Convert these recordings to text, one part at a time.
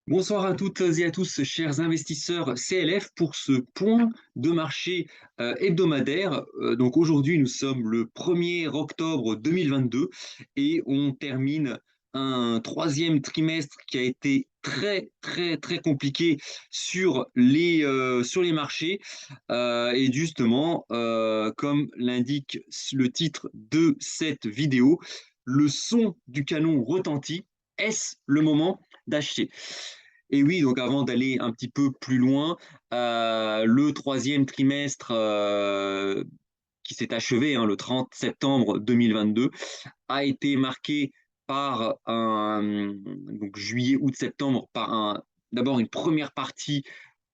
Bonsoir à toutes et à tous, chers investisseurs CLF, pour ce point de marché hebdomadaire. Donc aujourd'hui, nous sommes le 1er octobre 2022 et on termine un troisième trimestre qui a été très compliqué sur les marchés. Et justement, comme l'indique le titre de cette vidéo, le son du canon retentit. Est-ce le moment d'acheter? Et oui, donc avant d'aller un petit peu plus loin, le troisième trimestre qui s'est achevé le 30 septembre 2022 a été marqué par donc juillet, août, septembre, par d'abord une première partie.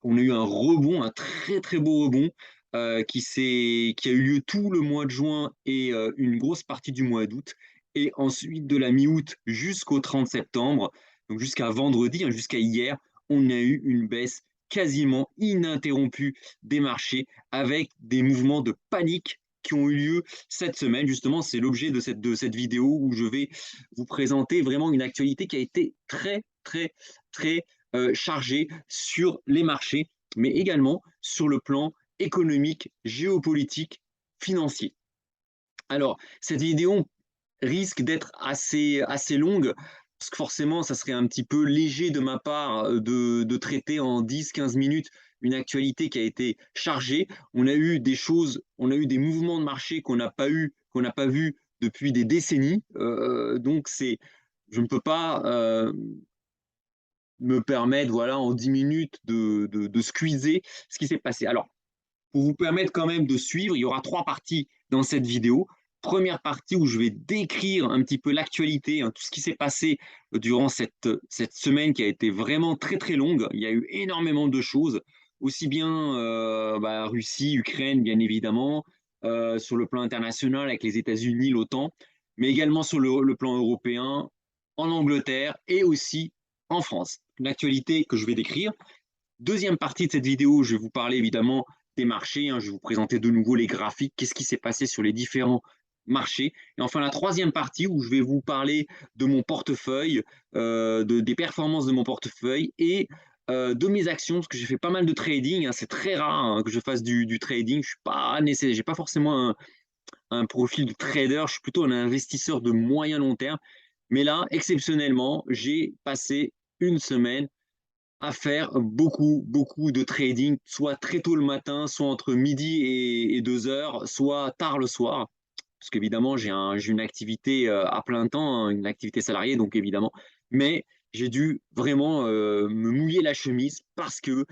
On a eu un rebond, un très beau rebond qui a eu lieu tout le mois de juin et une grosse partie du mois d'août. Et ensuite, de la mi-août jusqu'au 30 septembre, donc jusqu'à vendredi, jusqu'à hier, on a eu une baisse quasiment ininterrompue des marchés avec des mouvements de panique qui ont eu lieu cette semaine. Justement, c'est l'objet de cette vidéo où je vais vous présenter vraiment une actualité qui a été très chargée sur les marchés, mais également sur le plan économique, géopolitique, financier. Alors, cette vidéo risque d'être assez longue, parce que forcément, ça serait un petit peu léger de ma part de traiter en 10-15 minutes une actualité qui a été chargée. On a eu des choses, on a eu des mouvements de marché qu'on n'a pas vu depuis des décennies. Donc, je ne peux pas me permettre, voilà, en 10 minutes de squeezer ce qui s'est passé. Alors, pour vous permettre quand même de suivre, il y aura trois parties dans cette vidéo. Première partie où je vais décrire un petit peu l'actualité, tout ce qui s'est passé durant cette semaine qui a été vraiment très longue. Il y a eu énormément de choses, aussi bien Russie, Ukraine, bien évidemment, sur le plan international avec les États-Unis, l'OTAN, mais également sur le plan européen, en Angleterre et aussi en France. Une actualité que je vais décrire. Deuxième partie de cette vidéo, je vais vous parler évidemment des marchés. Je vais vous présenter de nouveau les graphiques, qu'est-ce qui s'est passé sur les différents marchés. Et enfin, la troisième partie où je vais vous parler de mon portefeuille, des performances de mon portefeuille et de mes actions, parce que j'ai fait pas mal de trading. C'est très rare que je fasse du trading. Je suis pas nécessaire, j'ai pas forcément un profil de trader. Je suis plutôt un investisseur de moyen long terme. Mais là, exceptionnellement, j'ai passé une semaine à faire beaucoup de trading, soit très tôt le matin, soit entre midi et 2 heures, soit tard le soir. Parce qu'évidemment, j'ai une activité à plein temps, une activité salariée, donc évidemment. Mais j'ai dû vraiment me mouiller la chemise parce que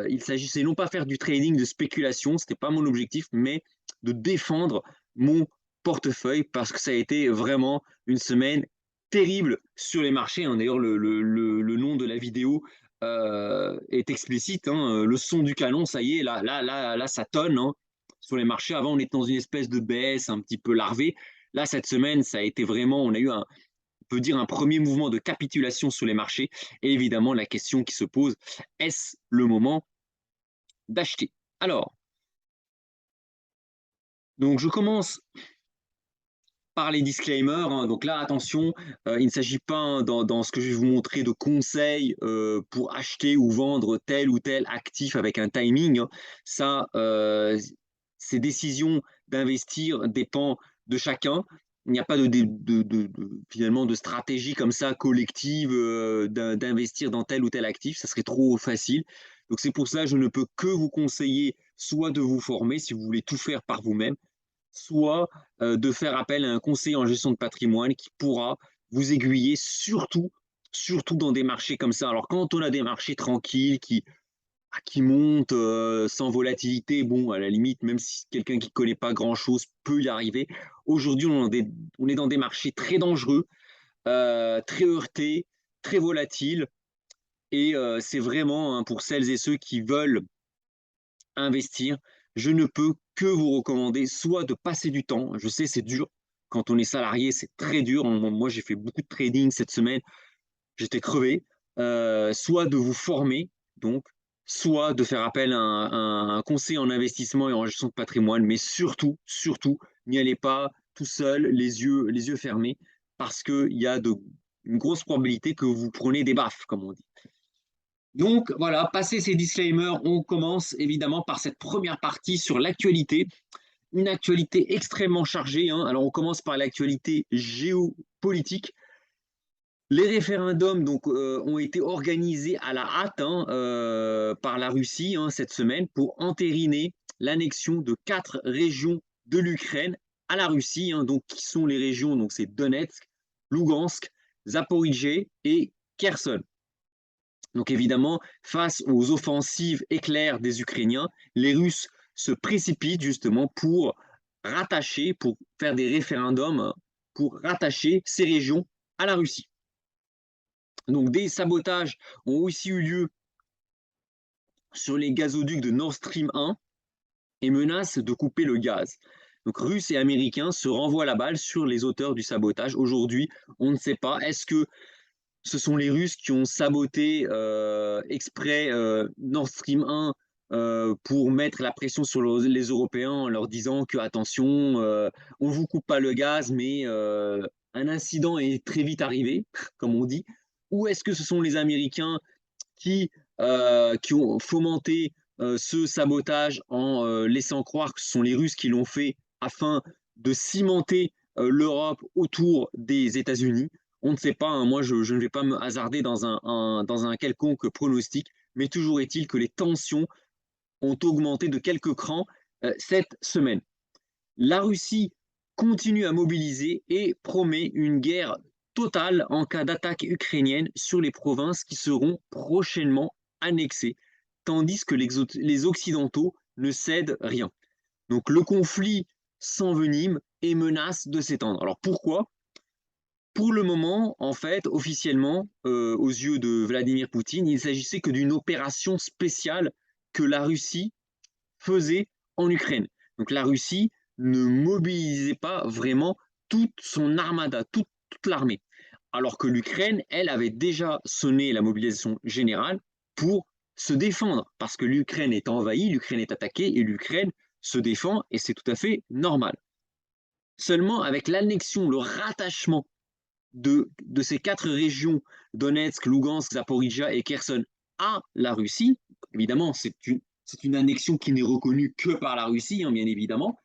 il s'agissait non pas faire du trading de spéculation, c'était pas mon objectif, mais de défendre mon portefeuille parce que ça a été vraiment une semaine terrible sur les marchés. D'ailleurs, le nom de la vidéo est explicite. Le son du canon, ça y est, là ça tonne sur les marchés. Avant, on était dans une espèce de baisse un petit peu larvée. Là, cette semaine, ça a été vraiment, on a eu on peut dire un premier mouvement de capitulation sur les marchés. Et évidemment, la question qui se pose, est-ce le moment d'acheter? Alors, donc je commence par les disclaimers. Donc là, attention, il ne s'agit pas dans ce que je vais vous montrer de conseils pour acheter ou vendre tel ou tel actif avec un timing. Ça, ces décisions d'investir dépendent de chacun. Il n'y a pas finalement de stratégie comme ça collective d'investir dans tel ou tel actif. Ça serait trop facile. Donc c'est pour ça que je ne peux que vous conseiller soit de vous former si vous voulez tout faire par vous-même, soit de faire appel à un conseiller en gestion de patrimoine qui pourra vous aiguiller surtout dans des marchés comme ça. Alors quand on a des marchés tranquilles qui montent sans volatilité, bon, à la limite, même si quelqu'un qui ne connaît pas grand-chose peut y arriver. Aujourd'hui, on est dans des marchés très dangereux, très heurtés, très volatiles. Et c'est vraiment pour celles et ceux qui veulent investir, je ne peux que vous recommander soit de passer du temps. Je sais, c'est dur. Quand on est salarié, c'est très dur. Moi, j'ai fait beaucoup de trading cette semaine. J'étais crevé. Soit de vous former, donc, soit de faire appel à un conseiller en investissement et en gestion de patrimoine. Mais surtout, n'y allez pas tout seul, les yeux fermés, parce qu'il y a une grosse probabilité que vous preniez des baffes, comme on dit. Donc voilà, passé ces disclaimers, on commence évidemment par cette première partie sur l'actualité. Une actualité extrêmement chargée, hein. Alors on commence par l'actualité géopolitique. Les référendums donc, ont été organisés à la hâte, hein, par la Russie, hein, cette semaine pour entériner l'annexion de 4 régions de l'Ukraine à la Russie, hein, donc qui sont les régions, donc c'est Donetsk, Lougansk, Zaporijé et Kherson. Donc évidemment, face aux offensives éclairs des Ukrainiens, les Russes se précipitent justement pour rattacher, pour faire des référendums, pour rattacher ces régions à la Russie. Donc des sabotages ont aussi eu lieu sur les gazoducs de Nord Stream 1 et menacent de couper le gaz. Donc Russes et Américains se renvoient la balle sur les auteurs du sabotage. Aujourd'hui, on ne sait pas. Est-ce que ce sont les Russes qui ont saboté exprès Nord Stream 1 pour mettre la pression sur les Européens en leur disant que attention, on ne vous coupe pas le gaz, mais un incident est très vite arrivé, comme on dit. Ou est-ce que ce sont les Américains qui ont fomenté ce sabotage en laissant croire que ce sont les Russes qui l'ont fait afin de cimenter l'Europe autour des États-Unis? On ne sait pas, hein. Moi je ne vais pas me hasarder dans un quelconque pronostic, mais toujours est-il que les tensions ont augmenté de quelques crans cette semaine. La Russie continue à mobiliser et promet une guerre totale en cas d'attaque ukrainienne sur les provinces qui seront prochainement annexées, tandis que les Occidentaux ne cèdent rien. Donc le conflit s'envenime et menace de s'étendre. Alors pourquoi? Pour le moment, en fait, officiellement, aux yeux de Vladimir Poutine, il ne s'agissait que d'une opération spéciale que la Russie faisait en Ukraine. Donc la Russie ne mobilisait pas vraiment toute son armada, toute l'armée. Alors que l'Ukraine, elle, avait déjà sonné la mobilisation générale pour se défendre, parce que l'Ukraine est envahie, l'Ukraine est attaquée, et l'Ukraine se défend, et c'est tout à fait normal. Seulement, avec l'annexion, le rattachement de ces 4 régions, Donetsk, Lugansk, Zaporizhia et Kherson, à la Russie, évidemment, c'est une annexion qui n'est reconnue que par la Russie, hein, bien évidemment,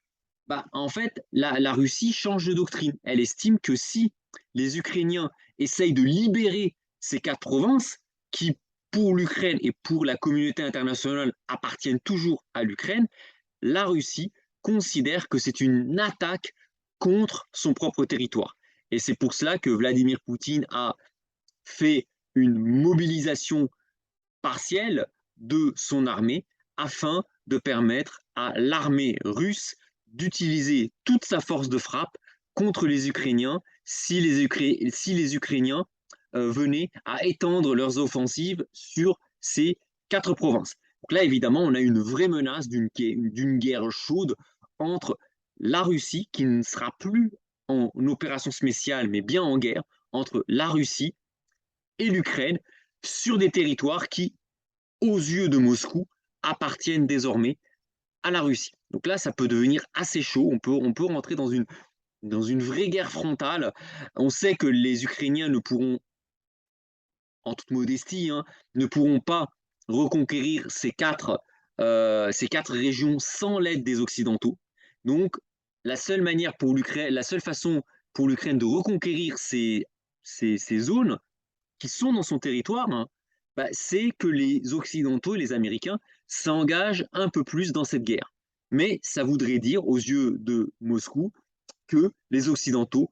bah, en fait, la Russie change de doctrine. Elle estime que si les Ukrainiens essayent de libérer ces 4 provinces, qui pour l'Ukraine et pour la communauté internationale appartiennent toujours à l'Ukraine, la Russie considère que c'est une attaque contre son propre territoire. Et c'est pour cela que Vladimir Poutine a fait une mobilisation partielle de son armée afin de permettre à l'armée russe d'utiliser toute sa force de frappe contre les Ukrainiens si les Ukrainiens venaient à étendre leurs offensives sur ces 4 provinces. Donc là, évidemment, on a une vraie menace d'une guerre chaude entre la Russie, qui ne sera plus en opération spéciale, mais bien en guerre, entre la Russie et l'Ukraine, sur des territoires qui, aux yeux de Moscou, appartiennent désormais à la Russie. Donc là, ça peut devenir assez chaud. On peut rentrer dans une vraie guerre frontale. On sait que les Ukrainiens ne pourront, en toute modestie, hein, ne pourront pas reconquérir ces quatre régions sans l'aide des Occidentaux. Donc, la seule façon pour l'Ukraine de reconquérir ces zones qui sont dans son territoire, hein, bah, c'est que les Occidentaux et les Américains s'engagent un peu plus dans cette guerre. Mais ça voudrait dire, aux yeux de Moscou, que les Occidentaux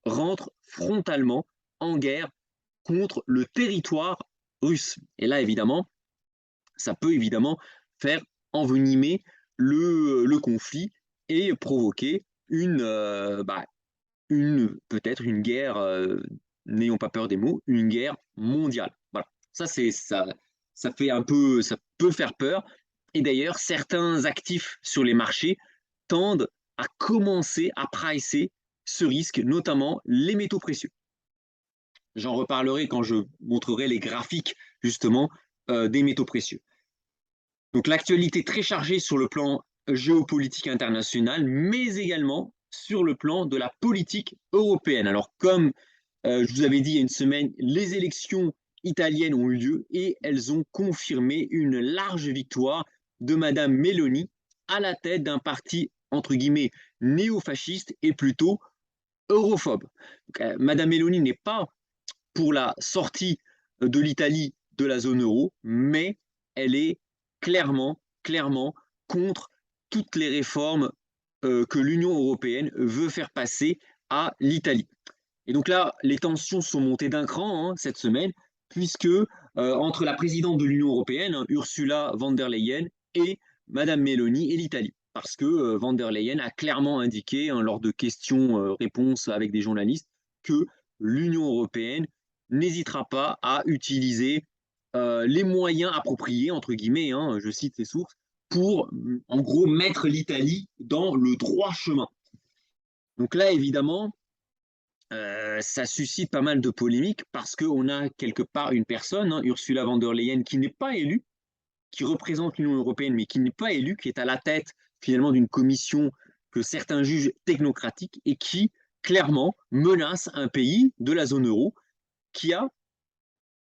rentrent frontalement en guerre contre le territoire russe. Et là, évidemment, ça peut évidemment faire envenimer le conflit et provoquer peut-être une guerre, n'ayons pas peur des mots, une guerre mondiale. Voilà. Ça peut faire peur. Et d'ailleurs, certains actifs sur les marchés tendent à commencer à pricer ce risque, notamment les métaux précieux. J'en reparlerai quand je montrerai les graphiques, justement, des métaux précieux. Donc l'actualité très chargée sur le plan géopolitique international, mais également sur le plan de la politique européenne. Alors comme Je vous avais dit il y a une semaine, les élections italiennes ont eu lieu et elles ont confirmé une large victoire de Madame Meloni à la tête d'un parti, entre guillemets, néo-fasciste et plutôt europhobe. Madame Meloni n'est pas pour la sortie de l'Italie de la zone euro, mais elle est clairement contre toutes les réformes que l'Union européenne veut faire passer à l'Italie. Et donc là, les tensions sont montées d'un cran cette semaine, puisque entre la présidente de l'Union européenne, Ursula von der Leyen, et Madame Meloni et l'Italie. Parce que von der Leyen a clairement indiqué, lors de questions-réponses avec des journalistes, que l'Union européenne n'hésitera pas à utiliser les moyens appropriés, entre guillemets, je cite les sources, pour, en gros, mettre l'Italie dans le droit chemin. Donc là, évidemment, ça suscite pas mal de polémiques parce qu'on a quelque part une personne, Ursula von der Leyen, qui n'est pas élue, qui représente l'Union européenne, mais qui n'est pas élue, qui est à la tête finalement d'une commission que certains jugent technocratique et qui clairement menace un pays de la zone euro qui a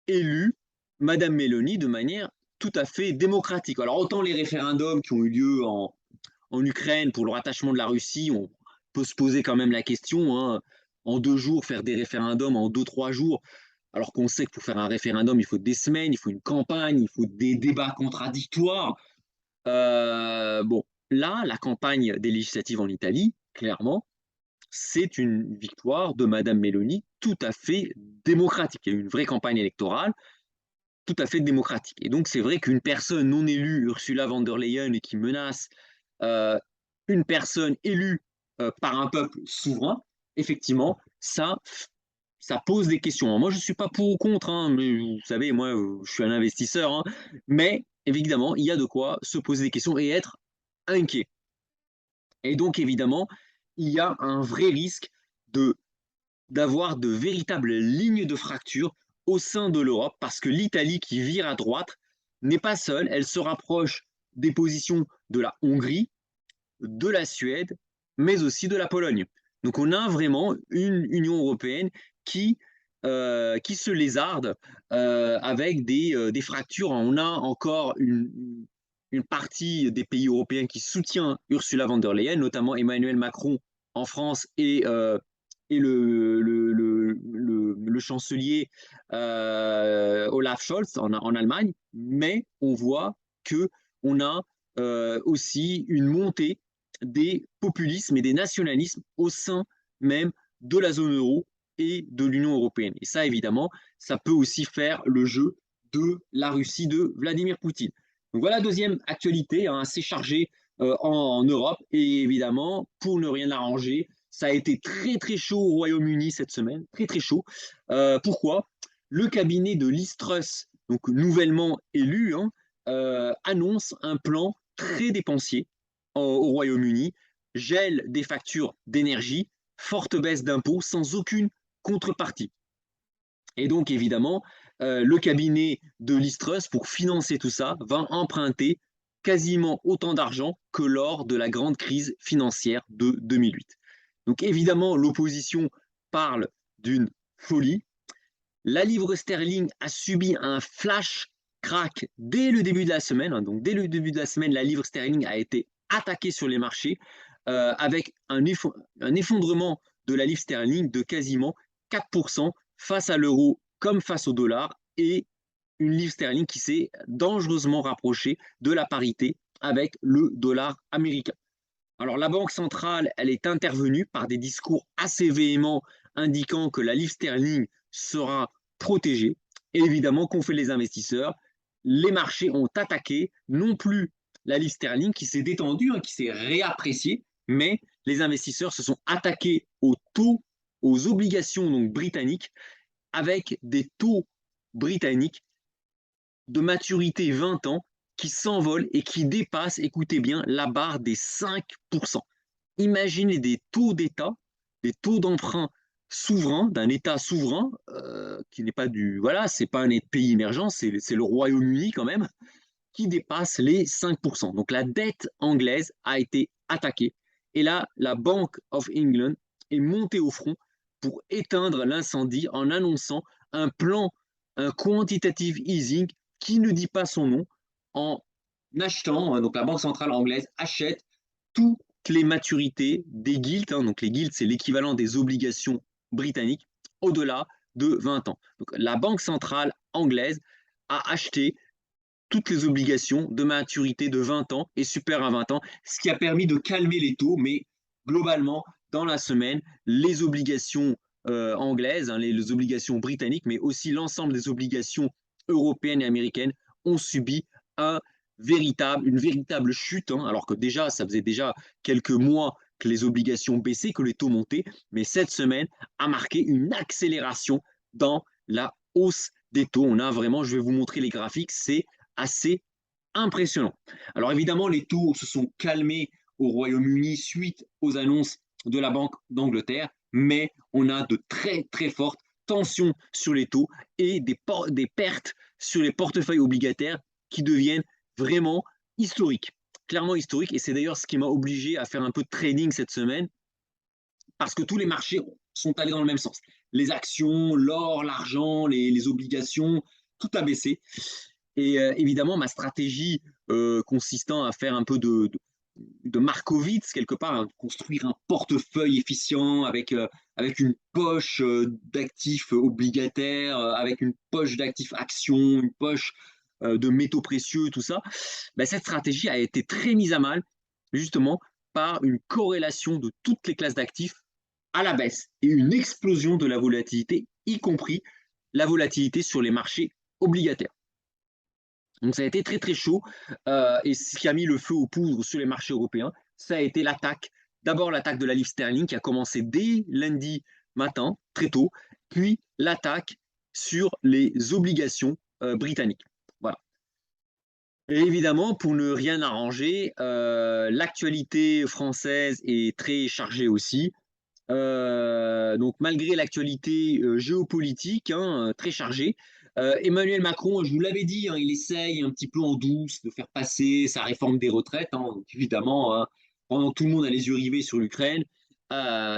élu Madame Meloni de manière tout à fait démocratique. Alors autant les référendums qui ont eu lieu en Ukraine pour le rattachement de la Russie, on peut se poser quand même la question, en 2 jours, faire des référendums en 2-3 jours, alors qu'on sait que pour faire un référendum, il faut des semaines, il faut une campagne, il faut des débats contradictoires. Bon, là, la campagne des législatives en Italie, clairement, c'est une victoire de Madame Meloni tout à fait démocratique. Il y a eu une vraie campagne électorale tout à fait démocratique. Et donc, c'est vrai qu'une personne non élue, Ursula von der Leyen, et qui menace euh, une personne élue par un peuple souverain, effectivement, ça pose des questions. Moi, je ne suis pas pour ou contre, mais vous savez, moi, je suis un investisseur, mais évidemment, il y a de quoi se poser des questions et être inquiet. Et donc, évidemment, il y a un vrai risque d'avoir de véritables lignes de fracture au sein de l'Europe, parce que l'Italie qui vire à droite n'est pas seule, elle se rapproche des positions de la Hongrie, de la Suède, mais aussi de la Pologne. Donc on a vraiment une Union européenne qui se lézarde avec des fractures. On a encore une partie des pays européens qui soutient Ursula von der Leyen, notamment Emmanuel Macron en France et le chancelier Olaf Scholz en Allemagne, mais on voit qu'on a aussi une montée des populismes et des nationalismes au sein même de la zone euro et de l'Union européenne. Et ça, évidemment, ça peut aussi faire le jeu de la Russie de Vladimir Poutine. Donc voilà, deuxième actualité assez chargée en Europe. Et évidemment, pour ne rien arranger, ça a été très chaud au Royaume-Uni cette semaine, très chaud. Pourquoi? Le cabinet de Liz Truss, donc nouvellement élu, annonce un plan très dépensier au Royaume-Uni, gel des factures d'énergie, forte baisse d'impôts sans aucune contrepartie. Et donc, évidemment, le cabinet de Liz Truss, pour financer tout ça, va emprunter quasiment autant d'argent que lors de la grande crise financière de 2008. Donc, évidemment, l'opposition parle d'une folie. La livre sterling a subi un flash crack dès le début de la semaine. Donc, dès le début de la semaine, la livre sterling a été attaquée sur les marchés avec un effondrement de la livre sterling de quasiment 4% face à l'euro comme face au dollar et une livre sterling qui s'est dangereusement rapprochée de la parité avec le dollar américain. Alors la Banque centrale, elle est intervenue par des discours assez véhéments indiquant que la livre sterling sera protégée. Et évidemment, qu'ont fait les investisseurs? Les marchés ont attaqué non plus la livre sterling qui s'est détendue, qui s'est réappréciée, mais les investisseurs se sont attaqués aux taux, aux obligations donc britanniques, avec des taux britanniques de maturité 20 ans qui s'envolent et qui dépassent, écoutez bien, la barre des 5%. Imaginez des taux d'État, des taux d'emprunt souverain, d'un État souverain, qui n'est pas voilà, c'est pas un pays émergent, c'est le Royaume-Uni quand même, qui dépasse les 5%. Donc la dette anglaise a été attaquée. Et là, la Bank of England est montée au front pour éteindre l'incendie en annonçant un plan, un quantitative easing qui ne dit pas son nom, en achetant, donc la Banque centrale anglaise achète toutes les maturités des gilts, donc les gilts c'est l'équivalent des obligations britanniques, au-delà de 20 ans. Donc la Banque centrale anglaise a acheté toutes les obligations de maturité de 20 ans et supérieur à 20 ans, ce qui a permis de calmer les taux, mais globalement, dans la semaine, les obligations anglaises, les obligations britanniques, mais aussi l'ensemble des obligations européennes et américaines ont subi une véritable chute, alors que déjà, ça faisait déjà quelques mois que les obligations baissaient, que les taux montaient, mais cette semaine a marqué une accélération dans la hausse des taux. On a vraiment, je vais vous montrer les graphiques, c'est assez impressionnant. Alors évidemment, les taux se sont calmés au Royaume-Uni suite aux annonces de la Banque d'Angleterre, mais on a de très très fortes tensions sur les taux et des pertes sur les portefeuilles obligataires qui deviennent vraiment historiques, clairement historiques. Et c'est d'ailleurs ce qui m'a obligé à faire un peu de trading cette semaine, parce que tous les marchés sont allés dans le même sens. Les actions, l'or, l'argent, les obligations, tout a baissé. Et évidemment, ma stratégie consistant à faire un peu de Markowitz, quelque part, construire un portefeuille efficient avec une poche d'actifs obligataires, avec une poche d'actifs actions, une poche de métaux précieux, tout ça, ben, cette stratégie a été très mise à mal, justement, par une corrélation de toutes les classes d'actifs à la baisse et une explosion de la volatilité, y compris la volatilité sur les marchés obligataires. Donc ça a été très très chaud et ce qui a mis le feu aux poudres sur les marchés européens, ça a été l'attaque. D'abord l'attaque de la livre sterling qui a commencé dès lundi matin, très tôt, puis l'attaque sur les obligations britanniques. Voilà. Et évidemment, pour ne rien arranger, l'actualité française est très chargée aussi. Donc malgré l'actualité géopolitique très chargée, Emmanuel Macron, je vous l'avais dit, il essaye un petit peu en douce de faire passer sa réforme des retraites. Donc évidemment, pendant que tout le monde a les yeux rivés sur l'Ukraine,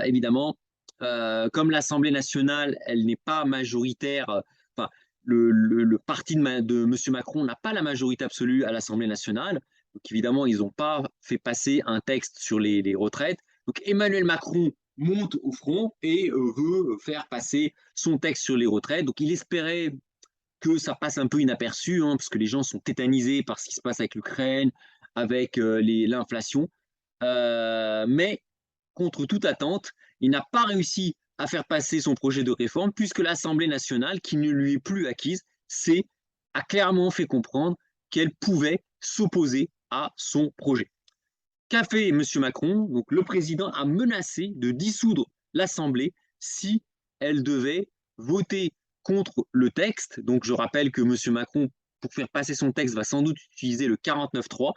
évidemment, comme l'Assemblée nationale, elle n'est pas majoritaire, enfin, le parti de M. Macron n'a pas la majorité absolue à l'Assemblée nationale. Donc évidemment, ils n'ont pas fait passer un texte sur les retraites. Donc Emmanuel Macron monte au front et veut faire passer son texte sur les retraites. Donc il espérait que ça passe un peu inaperçu, parce que les gens sont tétanisés par ce qui se passe avec l'Ukraine, avec l'inflation. Mais contre toute attente, il n'a pas réussi à faire passer son projet de réforme puisque l'Assemblée nationale, qui ne lui est plus acquise, a clairement fait comprendre qu'elle pouvait s'opposer à son projet. Qu'a fait M. Macron? Donc, le président a menacé de dissoudre l'Assemblée si elle devait voter contre le texte. Donc, je rappelle que M. Macron, pour faire passer son texte, va sans doute utiliser le 49.3.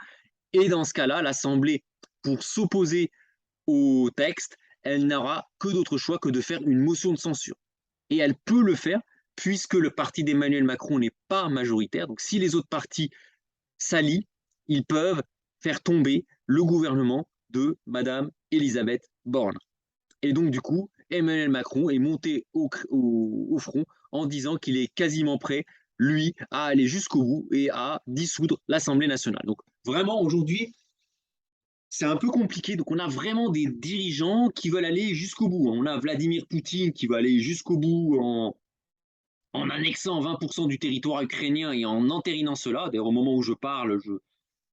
Et dans ce cas-là, l'Assemblée, pour s'opposer au texte, elle n'aura que d'autre choix que de faire une motion de censure. Et elle peut le faire puisque le parti d'Emmanuel Macron n'est pas majoritaire. Donc, si les autres partis s'allient, ils peuvent faire tomber le gouvernement de Madame Elisabeth Borne. Et donc, du coup, Emmanuel Macron est monté au front en disant qu'il est quasiment prêt, lui, à aller jusqu'au bout et à dissoudre l'Assemblée nationale. Donc, vraiment, aujourd'hui, c'est un peu compliqué. Donc, on a vraiment des dirigeants qui veulent aller jusqu'au bout. On a Vladimir Poutine qui va aller jusqu'au bout en annexant 20% du territoire ukrainien et en entérinant cela. D'ailleurs, au moment où je parle,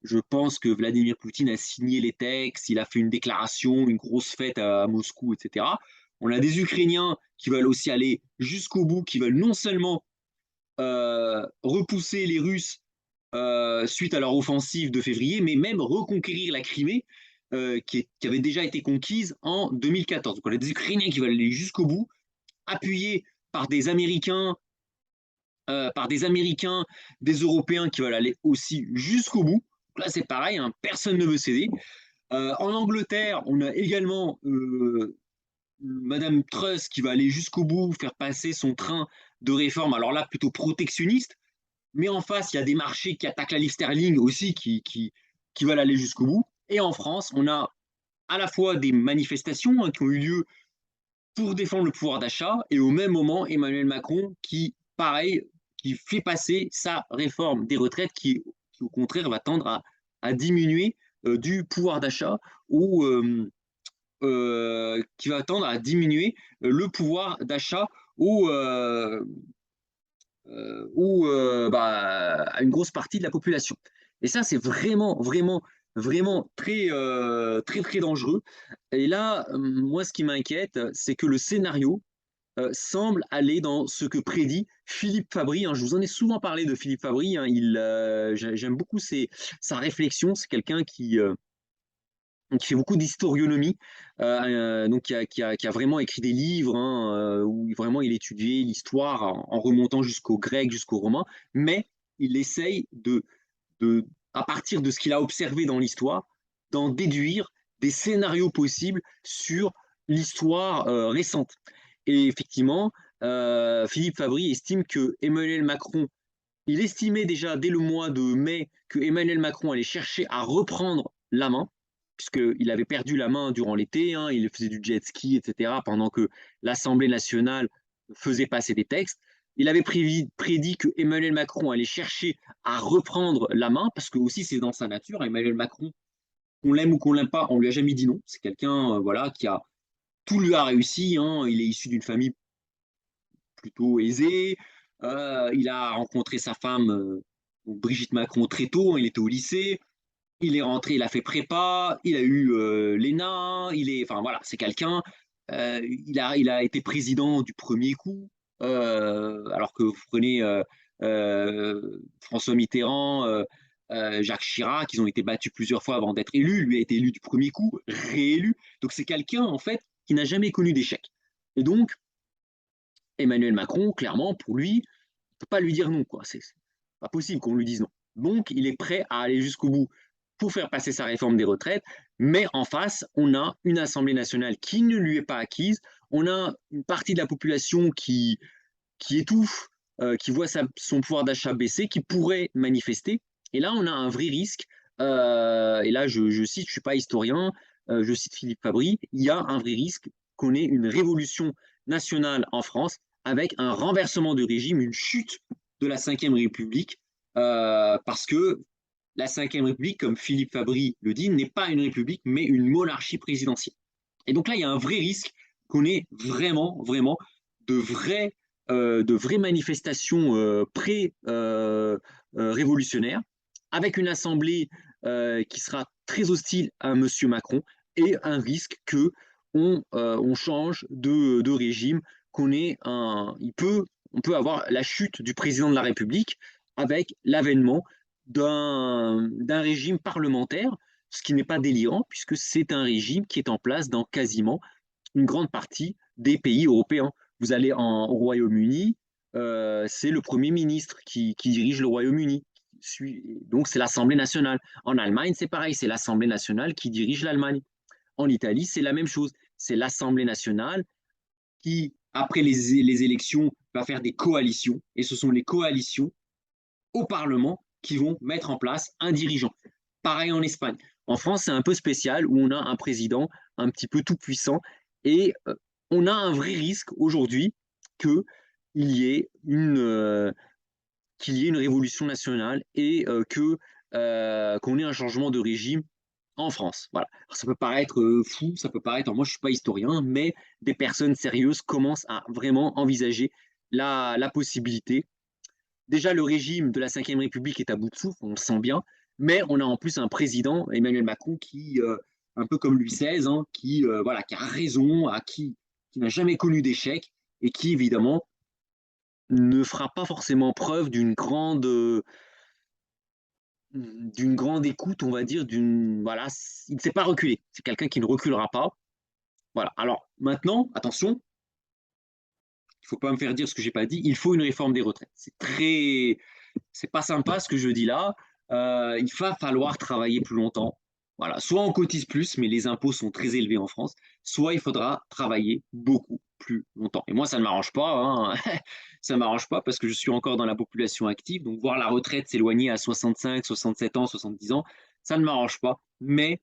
je pense que Vladimir Poutine a signé les textes, il a fait une déclaration, une grosse fête à Moscou, etc. On a des Ukrainiens qui veulent aussi aller jusqu'au bout, qui veulent non seulement repousser les Russes suite à leur offensive de février, mais même reconquérir la Crimée qui avait déjà été conquise en 2014. Donc on a des Ukrainiens qui veulent aller jusqu'au bout, appuyés par des Américains, des Européens qui veulent aller aussi jusqu'au bout. Donc là, c'est pareil, personne ne veut céder. En Angleterre, on a également Madame Truss qui va aller jusqu'au bout, faire passer son train de réforme, alors là, plutôt protectionniste. Mais en face, il y a des marchés qui attaquent la livre sterling aussi, qui veulent aller jusqu'au bout. Et en France, on a à la fois des manifestations qui ont eu lieu pour défendre le pouvoir d'achat, et au même moment, Emmanuel Macron qui, pareil, qui fait passer sa réforme des retraites qui au contraire, va tendre à diminuer du pouvoir d'achat ou qui va tendre à diminuer le pouvoir d'achat ou, bah, à une grosse partie de la population. Et ça, c'est vraiment, vraiment, vraiment très, très, très dangereux. Et là, moi, ce qui m'inquiète, c'est que le scénario semble aller dans ce que prédit Philippe Fabry, hein. Je vous en ai souvent parlé de Philippe Fabry, hein. J'aime beaucoup sa réflexion. C'est quelqu'un qui fait beaucoup d'historionomie, donc qui a vraiment écrit des livres, hein, où vraiment il étudiait l'histoire en remontant jusqu'aux Grecs, jusqu'aux Romains, mais il essaye à partir de ce qu'il a observé dans l'histoire, d'en déduire des scénarios possibles sur l'histoire récente. Et effectivement, Philippe Fabry estime que Emmanuel Macron, il estimait déjà dès le mois de mai que Emmanuel Macron allait chercher à reprendre la main, puisqu'il avait perdu la main durant l'été, hein, il faisait du jet ski, etc., pendant que l'Assemblée nationale faisait passer des textes. Il avait prédit que Emmanuel Macron allait chercher à reprendre la main, parce que aussi c'est dans sa nature. Emmanuel Macron, qu'on l'aime ou qu'on l'aime pas, on lui a jamais dit non. C'est quelqu'un, voilà, qui a tout lui a réussi, hein. Il est issu d'une famille plutôt aisée. Il a rencontré sa femme, Brigitte Macron, très tôt, hein. Il était au lycée. Il est rentré, il a fait prépa, il a eu l'ENA, enfin voilà, c'est quelqu'un. Il a été président du premier coup, alors que vous prenez François Mitterrand, Jacques Chirac, ils ont été battus plusieurs fois avant d'être élus. Lui a été élu du premier coup, réélu. Donc c'est quelqu'un en fait qui n'a jamais connu d'échec. Et donc Emmanuel Macron, clairement, pour lui, on ne peut pas lui dire non, quoi. C'est pas possible qu'on lui dise non. Donc, il est prêt à aller jusqu'au bout pour faire passer sa réforme des retraites, mais en face, on a une Assemblée nationale qui ne lui est pas acquise, on a une partie de la population qui étouffe, qui voit son pouvoir d'achat baisser, qui pourrait manifester, et là, on a un vrai risque, et là, je cite, je ne suis pas historien, je cite Philippe Fabry, il y a un vrai risque qu'on ait une révolution nationale en France avec un renversement de régime, une chute de la Ve République, parce que la Ve République, comme Philippe Fabry le dit, n'est pas une république, mais une monarchie présidentielle. Et donc là, il y a un vrai risque qu'on ait vraiment, vraiment de vraies manifestations pré-révolutionnaires, avec une assemblée qui sera très hostile à M. Macron, et un risque on change de régime, on peut avoir la chute du président de la République avec l'avènement d'un régime parlementaire, ce qui n'est pas délirant, puisque c'est un régime qui est en place dans quasiment une grande partie des pays européens. Vous allez au Royaume-Uni, c'est le Premier ministre qui dirige le Royaume-Uni. Donc, c'est l'Assemblée nationale. En Allemagne, c'est pareil, c'est l'Assemblée nationale qui dirige l'Allemagne. En Italie, c'est la même chose. C'est l'Assemblée nationale qui, après les élections, va faire des coalitions. Et ce sont les coalitions au Parlement qui vont mettre en place un dirigeant. Pareil en Espagne. En France, c'est un peu spécial où on a un président un petit peu tout puissant et on a un vrai risque aujourd'hui qu'il y ait qu'il y ait une révolution nationale et qu'on ait un changement de régime en France. Voilà. Alors, ça peut paraître fou, ça peut paraître. Alors moi, je suis pas historien, mais des personnes sérieuses commencent à vraiment envisager la possibilité. Déjà, le régime de la Ve République est à bout de souffle, on le sent bien, mais on a en plus un président, Emmanuel Macron, qui, un peu comme Louis XVI, hein, voilà, qui a raison, qui n'a jamais connu d'échec et qui, évidemment, ne fera pas forcément preuve d'une grande écoute, on va dire, voilà, il ne s'est pas reculé. C'est quelqu'un qui ne reculera pas. Voilà. Alors maintenant, attention, il ne faut pas me faire dire ce que j'ai pas dit. Il faut une réforme des retraites. C'est pas sympa ce que je dis là. Il va falloir travailler plus longtemps. Voilà. Soit on cotise plus, mais les impôts sont très élevés en France, soit il faudra travailler beaucoup plus longtemps. Et moi, ça ne m'arrange pas, hein. Ça ne m'arrange pas parce que je suis encore dans la population active. Donc, voir la retraite s'éloigner à 65, 67 ans, 70 ans, ça ne m'arrange pas. Mais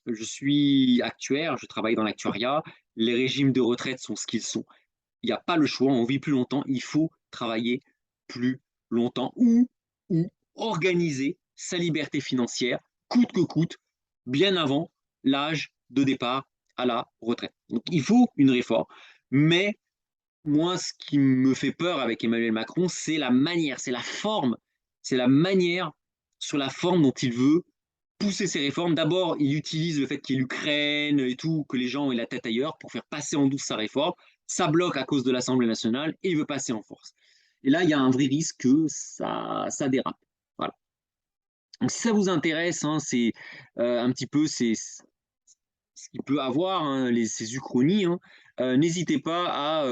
je suis actuaire, je travaille dans l'actuariat les régimes de retraite sont ce qu'ils sont. Il n'y a pas le choix, on vit plus longtemps, il faut travailler plus longtemps ou organiser sa liberté financière, coûte que coûte, bien avant l'âge de départ à la retraite. Donc il faut une réforme, mais moi, ce qui me fait peur avec Emmanuel Macron, c'est la manière, c'est la forme, c'est la manière sur la forme dont il veut pousser ses réformes. D'abord, il utilise le fait qu'il y ait l'Ukraine et tout, que les gens aient la tête ailleurs pour faire passer en douce sa réforme. Ça bloque à cause de l'Assemblée nationale et il veut passer en force. Et là, il y a un vrai risque que ça dérape. Voilà. Donc, si ça vous intéresse, hein, c'est un petit peu ce qu'il peut avoir, hein, ces uchronies, hein, n'hésitez pas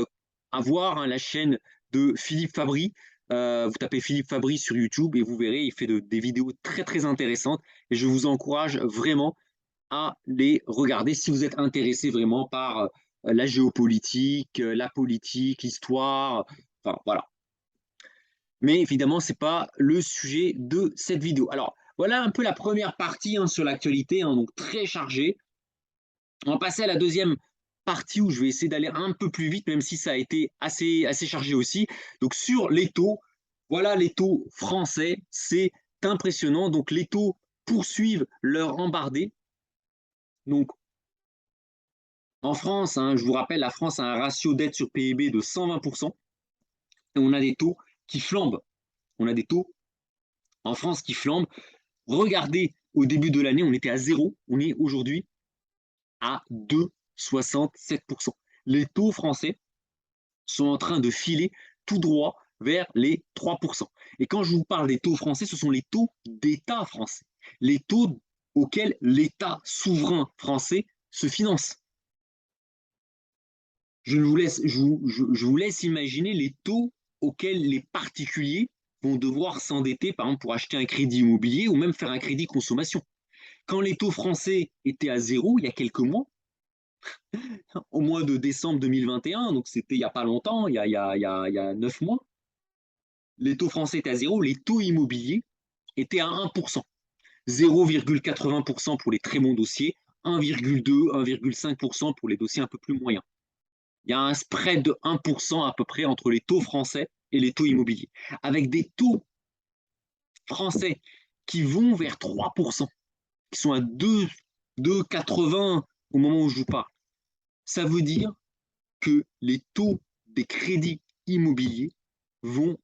à voir, hein, la chaîne de Philippe Fabry. Vous tapez Philippe Fabry sur YouTube et vous verrez, il fait des vidéos très très intéressantes et je vous encourage vraiment à les regarder si vous êtes intéressé vraiment par la géopolitique, la politique, l'histoire, enfin voilà. Mais évidemment, ce n'est pas le sujet de cette vidéo. Alors, voilà un peu la première partie, hein, sur l'actualité, hein, donc très chargée. On va passer à la deuxième partie où je vais essayer d'aller un peu plus vite, même si ça a été assez chargé aussi. Donc, sur les taux, voilà les taux français, c'est impressionnant. Donc, les taux poursuivent leur embardée. Donc, en France, hein, je vous rappelle, la France a un ratio dette sur PIB de 120%. Et on a des taux qui flambent. On a des taux en France qui flambent. Regardez, au début de l'année, on était à 0. On est aujourd'hui à 2,67%. Les taux français sont en train de filer tout droit vers les 3%. Et quand je vous parle des taux français, ce sont les taux d'État français, les taux auxquels l'État souverain français se finance. Je vous laisse imaginer les taux auxquels les particuliers vont devoir s'endetter, par exemple, pour acheter un crédit immobilier ou même faire un crédit consommation. Quand les taux français étaient à 0 il y a quelques mois, au mois de décembre 2021, donc c'était il n'y a pas longtemps, il y a 9 mois, les taux français étaient à 0, les taux immobiliers étaient à 1%. 0,80% pour les très bons dossiers, 1,2, 1,5% pour les dossiers un peu plus moyens. Il y a un spread de 1% à peu près entre les taux français et les taux immobiliers, avec des taux français qui vont vers 3%, qui sont à 2,80 au moment où je vous parle. Ça veut dire que les taux des crédits immobiliers vont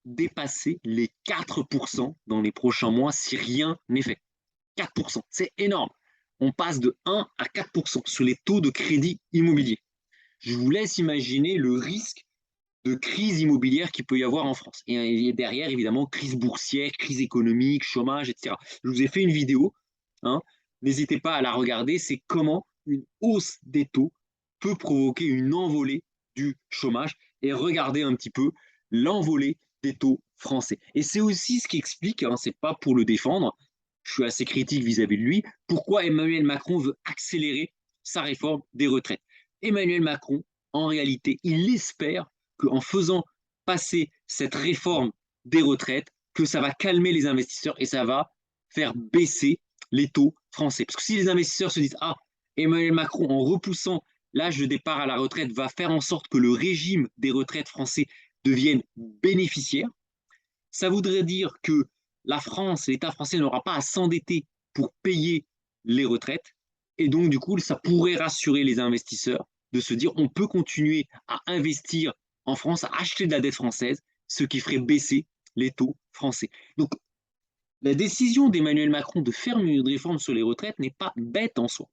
dépasser les 4% dans les prochains mois si rien n'est fait. 4%, c'est énorme. On passe de 1 à 4% sur les taux de crédit immobilier. Je vous laisse imaginer le risque de crise immobilière qu'il peut y avoir en France. Et derrière, évidemment, crise boursière, crise économique, chômage, etc. Je vous ai fait une vidéo, hein, n'hésitez pas à la regarder, c'est comment une hausse des taux peut provoquer une envolée du chômage. Et regardez un petit peu l'envolée des taux français. Et c'est aussi ce qui explique, hein, c'est pas pour le défendre, je suis assez critique vis-à-vis de lui, pourquoi Emmanuel Macron veut accélérer sa réforme des retraites. Emmanuel Macron, en réalité, il espère qu'en faisant passer cette réforme des retraites, que ça va calmer les investisseurs et ça va faire baisser les taux français. Parce que si les investisseurs se disent « Ah, Emmanuel Macron, en repoussant l'âge de départ à la retraite, va faire en sorte que le régime des retraites français devienne bénéficiaire », ça voudrait dire que la France, l'État français n'aura pas à s'endetter pour payer les retraites. Et donc, du coup, ça pourrait rassurer les investisseurs de se dire on peut continuer à investir en France, à acheter de la dette française, ce qui ferait baisser les taux français. Donc, la décision d'Emmanuel Macron de faire une réforme sur les retraites n'est pas bête en soi.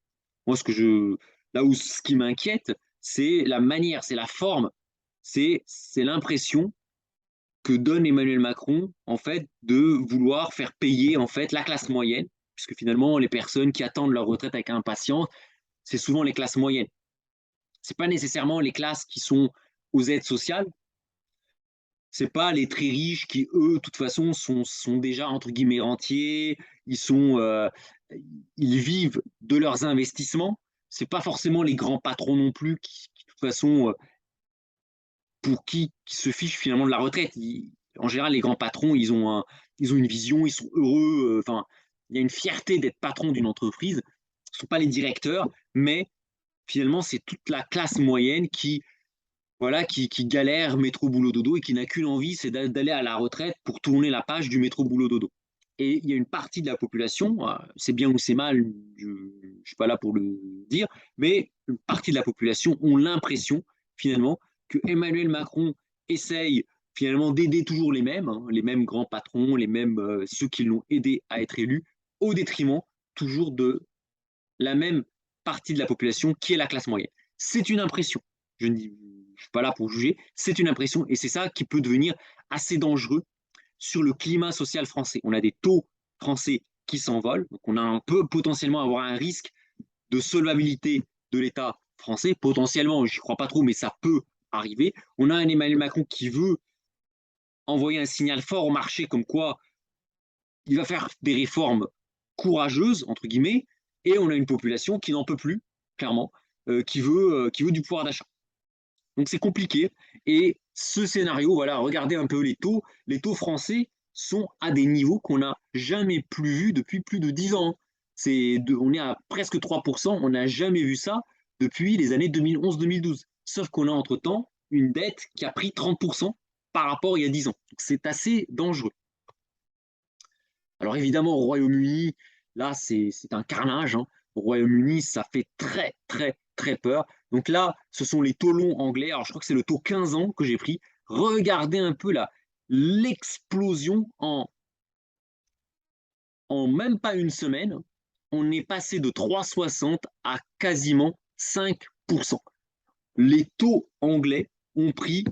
Moi, ce qui m'inquiète, c'est la manière, c'est la forme, c'est l'impression que donne Emmanuel Macron, en fait, de vouloir faire payer, en fait, la classe moyenne, puisque finalement, les personnes qui attendent leur retraite avec impatience, c'est souvent les classes moyennes. Ce n'est pas nécessairement les classes qui sont aux aides sociales, ce n'est pas les très riches qui, eux, de toute façon, sont déjà, entre guillemets, rentiers, ils vivent de leurs investissements. Ce n'est pas forcément les grands patrons non plus qui de toute façon, pour qui se fichent finalement de la retraite. En général, les grands patrons, ils ont une vision, ils sont heureux. Enfin, il y a une fierté d'être patron d'une entreprise. Ce ne sont pas les directeurs, mais finalement, c'est toute la classe moyenne qui, voilà, qui galère métro boulot dodo et qui n'a qu'une envie, c'est d'aller à la retraite pour tourner la page du métro boulot dodo. Et il y a une partie de la population, c'est bien ou c'est mal, je ne suis pas là pour le dire, mais une partie de la population ont l'impression finalement que Emmanuel Macron essaye finalement d'aider toujours les mêmes, hein, les mêmes grands patrons, les mêmes ceux qui l'ont aidé à être élu, au détriment toujours de la même partie de la population qui est la classe moyenne. C'est une impression. Je ne suis pas là pour juger, c'est une impression et c'est ça qui peut devenir assez dangereux sur le climat social français. On a des taux français qui s'envolent, donc on peut potentiellement avoir un risque de solvabilité de l'État français, potentiellement, je n'y crois pas trop, mais ça peut arriver. On a un Emmanuel Macron qui veut envoyer un signal fort au marché comme quoi il va faire des réformes courageuses, entre guillemets, et on a une population qui n'en peut plus, clairement, qui veut du pouvoir d'achat. Donc c'est compliqué. Et ce scénario, voilà, regardez un peu les taux. Les taux français sont à des niveaux qu'on n'a jamais plus vus depuis plus de 10 ans. On est à presque 3%, on n'a jamais vu ça depuis les années 2011-2012. Sauf qu'on a entre-temps une dette qui a pris 30% par rapport à il y a 10 ans. C'est assez dangereux. Alors évidemment, au Royaume-Uni, là, c'est un carnage, hein. Au Royaume-Uni, ça fait très, très, très peur. Donc là, ce sont les taux longs anglais. Alors je crois que c'est le taux 15 ans que j'ai pris. Regardez un peu là, l'explosion en même pas une semaine. On est passé de 3,60 à quasiment 5%. Les taux anglais ont pris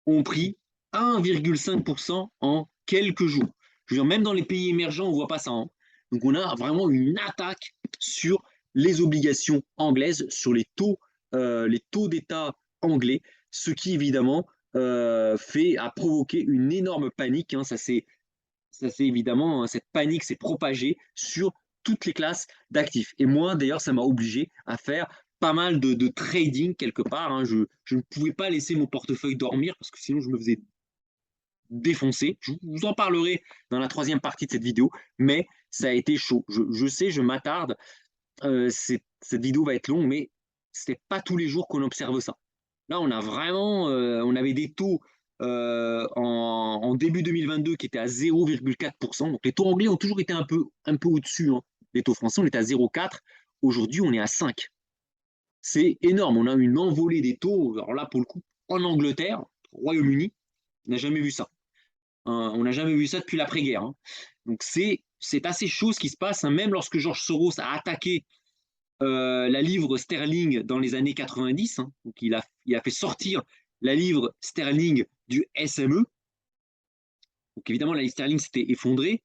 1,5% en quelques jours. Je veux dire, même dans les pays émergents, on ne voit pas ça, hein. Donc on a vraiment une attaque sur les obligations anglaises, sur les taux d'État anglais, ce qui évidemment a provoqué une énorme panique, hein. Ça c'est évidemment, hein, cette panique s'est propagée sur toutes les classes d'actifs. Et moi, d'ailleurs, ça m'a obligé à faire pas mal de trading quelque part, hein. Je ne pouvais pas laisser mon portefeuille dormir parce que sinon je me faisais défoncer. Je vous en parlerai dans la troisième partie de cette vidéo, mais ça a été chaud. Je sais, je m'attarde. Cette vidéo va être longue, mais ce n'est pas tous les jours qu'on observe ça. Là, on avait des taux en début 2022 qui étaient à 0,4%. Donc les taux anglais ont toujours été un peu au-dessus, hein. Les taux français, on était à 0,4. Aujourd'hui, on est à 5. C'est énorme. On a une envolée des taux. Alors là, pour le coup, en Angleterre, au Royaume-Uni, on n'a jamais vu ça. On n'a jamais vu ça depuis l'après-guerre, hein. Donc c'est assez chaud ce qui se passe, hein. Même lorsque George Soros a attaqué la livre sterling dans les années 90, hein, donc il a fait sortir la livre sterling du SME. Donc évidemment, la livre sterling s'était effondrée,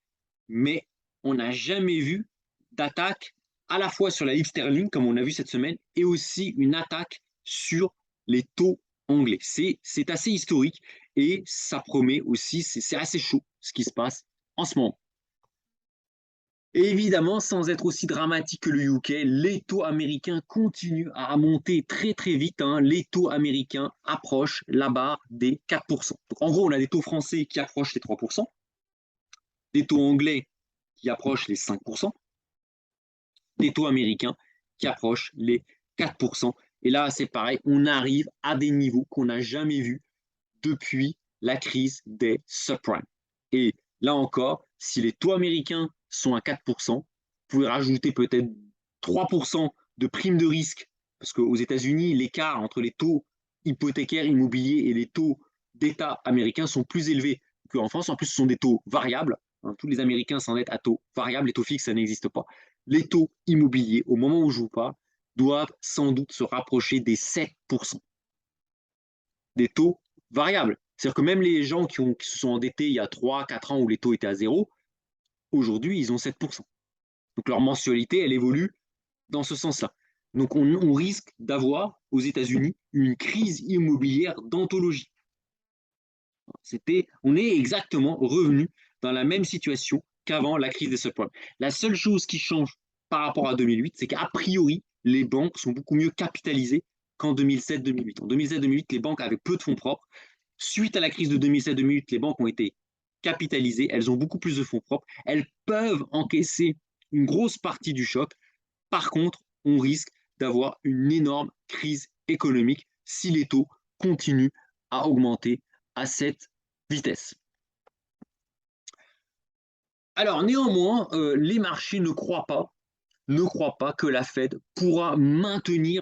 mais on n'a jamais vu d'attaque à la fois sur la livre sterling, comme on a vu cette semaine, et aussi une attaque sur les taux anglais. C'est assez historique et ça promet aussi, c'est assez chaud ce qui se passe en ce moment. Et évidemment, sans être aussi dramatique que le UK, les taux américains continuent à monter très très vite, hein. Les taux américains approchent la barre des 4%. Donc, en gros, on a des taux français qui approchent les 3%, des taux anglais qui approchent les 5%, des taux américains qui approchent les 4%. Et là, c'est pareil, on arrive à des niveaux qu'on n'a jamais vus depuis la crise des subprimes. Et là encore, si les taux américains sont à 4%, vous pouvez rajouter peut-être 3% de prime de risque, parce qu'aux États-Unis, l'écart entre les taux hypothécaires immobiliers et les taux d'État américains sont plus élevés qu'en France. En plus, ce sont des taux variables, hein. Tous les Américains s'endettent à taux variables, les taux fixes, ça n'existe pas. Les taux immobiliers, au moment où je vous parle, doivent sans doute se rapprocher des 7%. Des taux variables. C'est-à-dire que même les gens qui se sont endettés il y a 3-4 ans où les taux étaient à zéro, aujourd'hui, ils ont 7%. Donc leur mensualité, elle évolue dans ce sens-là. Donc on risque d'avoir aux États-Unis une crise immobilière d'anthologie. On est exactement revenu dans la même situation qu'avant la crise des subprimes. La seule chose qui change par rapport à 2008, c'est qu'a priori, les banques sont beaucoup mieux capitalisées qu'en 2007-2008. En 2007-2008, les banques avaient peu de fonds propres. Suite à la crise de 2007-2008, les banques ont été capitalisées, elles ont beaucoup plus de fonds propres, elles peuvent encaisser une grosse partie du choc. Par contre, on risque d'avoir une énorme crise économique si les taux continuent à augmenter à cette vitesse. Alors néanmoins, les marchés ne croient pas que la Fed pourra maintenir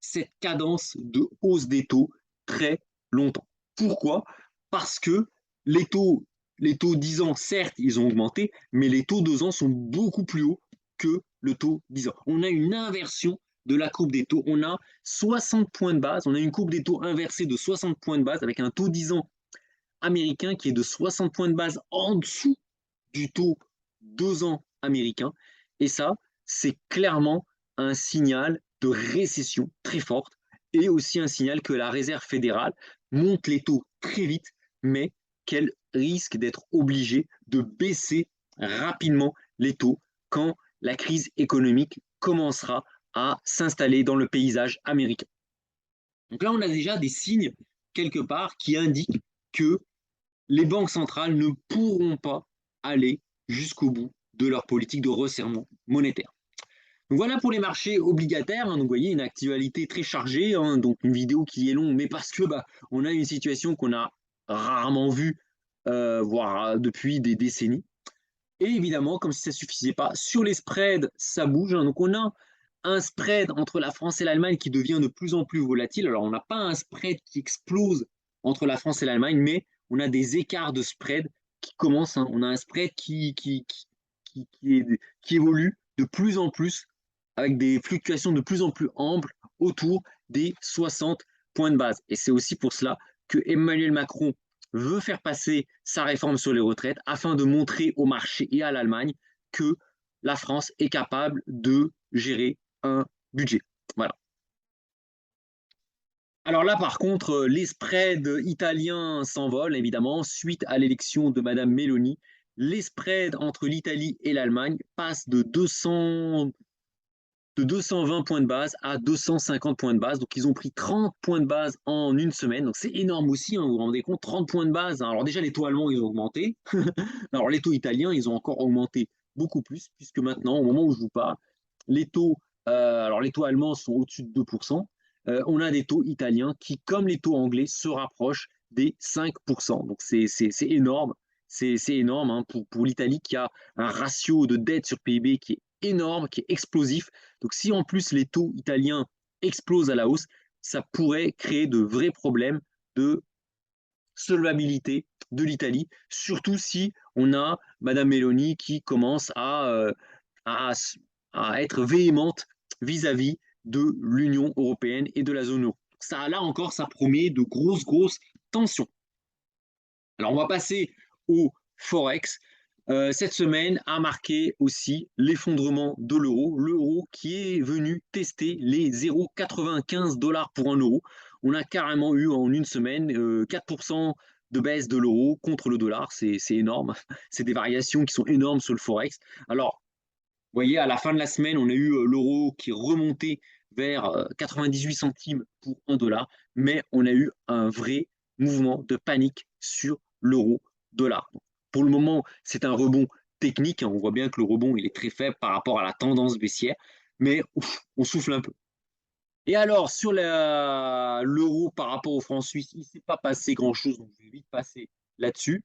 cette cadence de hausse des taux très longtemps. Pourquoi? Parce que les taux, les taux 10 ans, certes, ils ont augmenté, mais les taux 2 ans sont beaucoup plus hauts que le taux 10 ans. On a une inversion de la courbe des taux. On a 60 points de base, on a une courbe des taux inversée de 60 points de base avec un taux 10 ans américain qui est de 60 points de base en dessous du taux 2 ans américain. Et ça, c'est clairement un signal de récession très forte et aussi un signal que la Réserve fédérale monte les taux très vite, mais qu'elle risque d'être obligée de baisser rapidement les taux quand la crise économique commencera à s'installer dans le paysage américain. Donc là, on a déjà des signes quelque part qui indiquent que les banques centrales ne pourront pas aller jusqu'au bout de leur politique de resserrement monétaire. Donc voilà pour les marchés obligataires. Donc vous voyez, une actualité très chargée, donc une vidéo qui est longue, mais parce que on a une situation qu'on a rarement vue, voire depuis des décennies. Et évidemment, comme si ça ne suffisait pas, sur les spreads, ça bouge. Donc on a un spread entre la France et l'Allemagne qui devient de plus en plus volatile. Alors on n'a pas un spread qui explose entre la France et l'Allemagne, mais on a des écarts de spread qui commencent. On a un spread qui évolue de plus en plus avec des fluctuations de plus en plus amples autour des 60 points de base. Et c'est aussi pour cela que Emmanuel Macron veut faire passer sa réforme sur les retraites afin de montrer au marché et à l'Allemagne que la France est capable de gérer un budget. Voilà. Alors là, par contre, les spreads italiens s'envolent, évidemment, suite à l'élection de Madame Meloni. Les spreads entre l'Italie et l'Allemagne passent de 220 points de base à 250 points de base. Donc, ils ont pris 30 points de base en une semaine. Donc, c'est énorme aussi, vous vous rendez compte, 30 points de base. Alors déjà, les taux allemands, ils ont augmenté. Alors, les taux italiens, ils ont encore augmenté beaucoup plus, puisque maintenant, au moment où je vous parle, les taux, alors les taux allemands sont au-dessus de 2%. On a des taux italiens qui, comme les taux anglais, se rapprochent des 5%. Donc, c'est énorme. C'est énorme pour l'Italie qui a un ratio de dette sur PIB qui est énorme, qui est explosif. Donc si en plus les taux italiens explosent à la hausse, ça pourrait créer de vrais problèmes de solvabilité de l'Italie, surtout si on a Madame Meloni qui commence à, à être véhémente vis-à-vis de l'Union européenne et de la zone euro. Ça, là encore, ça promet de grosses tensions. Alors, on va passer au Forex. Cette semaine a marqué aussi l'effondrement de l'euro. L'euro qui est venu tester les 0,95 $ pour un euro. On a carrément eu en une semaine 4% de baisse de l'euro contre le dollar. C'est énorme. C'est des variations qui sont énormes sur le Forex. Alors, vous voyez, à la fin de la semaine, on a eu l'euro qui est remonté vers 98 centimes pour un dollar, mais on a eu un vrai mouvement de panique sur l'euro-dollar. Pour le moment, c'est un rebond technique. On voit bien que le rebond il est très faible par rapport à la tendance baissière, mais on souffle un peu. Et alors, sur l'euro par rapport au franc suisse, il ne s'est pas passé grand-chose, donc je vais vite passer là-dessus.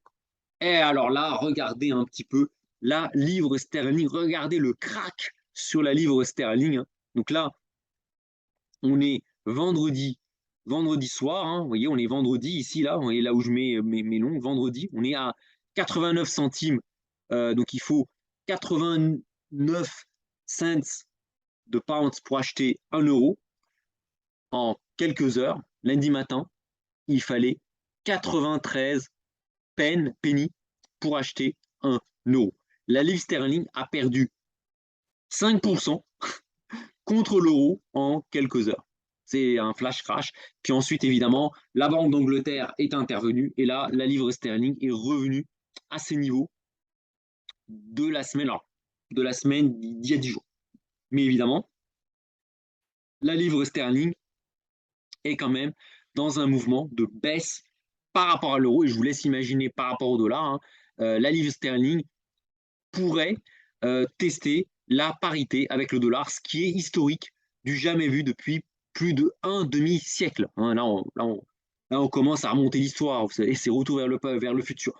Et alors là, regardez un petit peu la livre sterling, regardez le crack sur la livre sterling. Donc là, on est vendredi soir, vous voyez, on est vendredi ici, là, et là où je mets mes longs, vendredi, on est à 89 centimes, donc il faut 89 cents de pounds pour acheter 1 euro en quelques heures. Lundi matin, il fallait 93 penny pour acheter 1 euro. La livre sterling a perdu 5% contre l'euro en quelques heures. C'est un flash crash. Puis ensuite, évidemment, la Banque d'Angleterre est intervenue et là, la livre sterling est revenue à ses niveaux de la semaine, alors, de la semaine d'il y a 10 jours. Mais évidemment, la livre sterling est quand même dans un mouvement de baisse par rapport à l'euro. Et je vous laisse imaginer par rapport au dollar, la livre sterling pourrait tester la parité avec le dollar, ce qui est historique du jamais vu depuis plus d'un demi-siècle. Hein. Là, on commence à remonter l'histoire, vous savez, c'est retour vers le futur.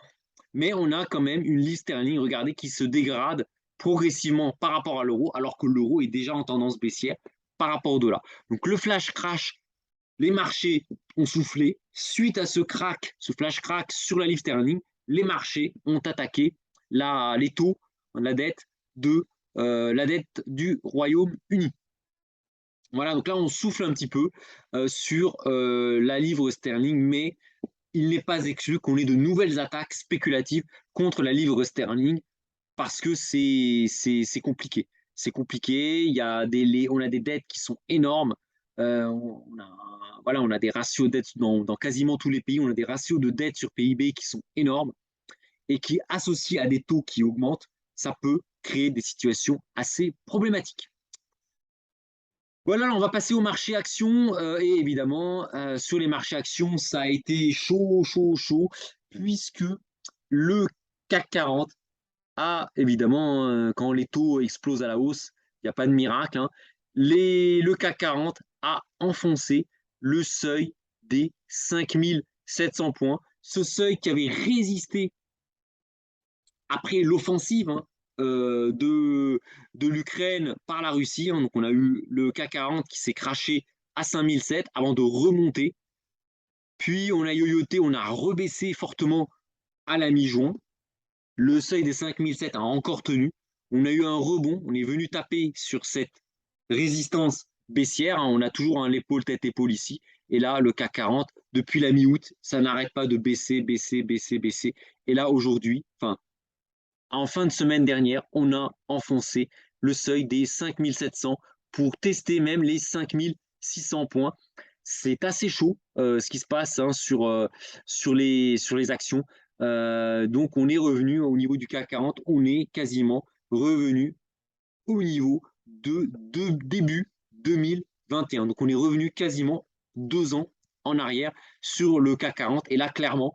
Mais on a quand même une livre sterling, regardez, qui se dégrade progressivement par rapport à l'euro, alors que l'euro est déjà en tendance baissière par rapport au dollar. Donc le flash crash, les marchés ont soufflé. Suite à ce crack, ce flash crack sur la livre sterling, les marchés ont attaqué les taux, la dette, la dette du Royaume-Uni. Voilà, donc là, on souffle un petit peu sur la livre sterling, mais il n'est pas exclu qu'on ait de nouvelles attaques spéculatives contre la livre sterling parce que c'est compliqué. C'est compliqué, on a des dettes qui sont énormes. On a des ratios de dette dans quasiment tous les pays, on a des ratios de dette sur PIB qui sont énormes et qui, associés à des taux qui augmentent, ça peut créer des situations assez problématiques. Voilà, on va passer au marché actions. Et évidemment, sur les marchés actions, ça a été chaud, chaud, chaud, puisque le CAC 40 a, évidemment, quand les taux explosent à la hausse, il n'y a pas de miracle, hein, le CAC 40 a enfoncé le seuil des 5700 points. Ce seuil qui avait résisté après l'offensive, hein, de l'Ukraine par la Russie. Hein. Donc on a eu le CAC 40 qui s'est craché à 5007 avant de remonter. Puis on a yoyoté, on a rebaissé fortement à la mi-juin. Le seuil des 5007 a encore tenu. On a eu un rebond, on est venu taper sur cette résistance baissière. Hein. On a toujours un l'épaule tête-épaule ici. Et là, le CAC 40, depuis la mi-août, ça n'arrête pas de baisser, baisser, baisser, baisser. Et là, aujourd'hui, en fin de semaine dernière, on a enfoncé le seuil des 5700 pour tester même les 5600 points. C'est assez chaud ce qui se passe, hein, sur les actions. Donc on est revenu au niveau du CAC 40, on est quasiment revenu au niveau de début 2021. Donc on est revenu quasiment 2 ans en arrière sur le CAC 40. Et là, clairement,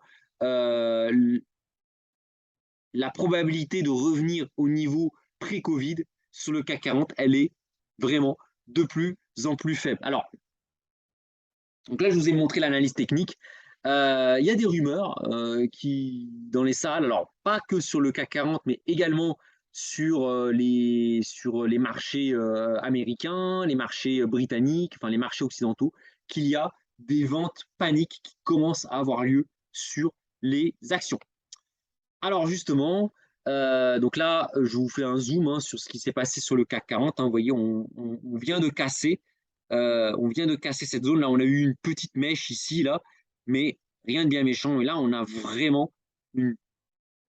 la probabilité de revenir au niveau pré-Covid sur le CAC 40, elle est vraiment de plus en plus faible. Alors, donc là, je vous ai montré l'analyse technique. Il y a des rumeurs dans les salles, alors pas que sur le CAC 40, mais également sur les marchés américains, les marchés britanniques, enfin les marchés occidentaux, qu'il y a des ventes paniques qui commencent à avoir lieu sur les actions. Alors justement, donc là, je vous fais un zoom, hein, sur ce qui s'est passé sur le CAC 40. Hein. Vous voyez, on vient de casser, cette zone. Là, on a eu une petite mèche ici, là, mais rien de bien méchant. Et là, on a vraiment une,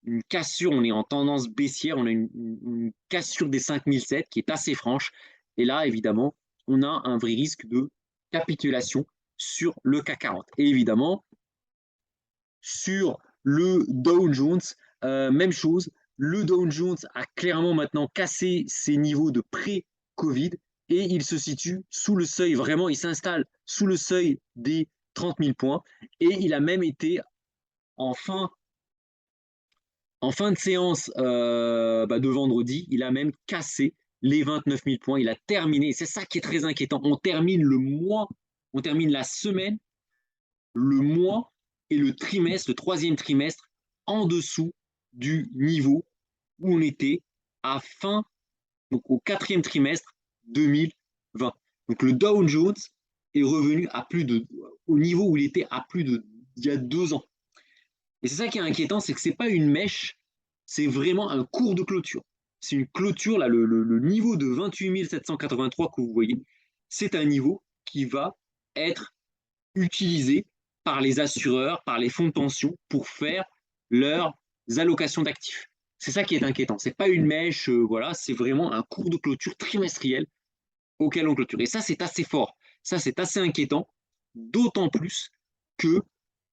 une cassure. On est en tendance baissière. On a une cassure des 5007 qui est assez franche. Et là, évidemment, on a un vrai risque de capitulation sur le CAC 40. Et évidemment, sur le Dow Jones, même chose. Le Dow Jones a clairement maintenant cassé ses niveaux de pré-Covid et il se situe sous le seuil, vraiment, il s'installe sous le seuil des 30 000 points. Et il a même été en fin de séance de vendredi, il a même cassé les 29 000 points. Il a terminé, c'est ça qui est très inquiétant. On termine le mois, on termine la semaine, le mois et le trimestre, le troisième trimestre, en dessous du niveau où on était donc au quatrième trimestre 2020. Donc le Dow Jones est revenu au niveau où il était il y a 2 ans. Et c'est ça qui est inquiétant, c'est que ce n'est pas une mèche, c'est vraiment un cours de clôture. C'est une clôture, là, le niveau de 28 783 que vous voyez, c'est un niveau qui va être utilisé par les assureurs, par les fonds de pension pour faire leurs allocations d'actifs. C'est ça qui est inquiétant. Ce n'est pas une mèche, voilà, c'est vraiment un cours de clôture trimestriel auquel on clôture. Et ça, c'est assez fort. Ça, c'est assez inquiétant, d'autant plus que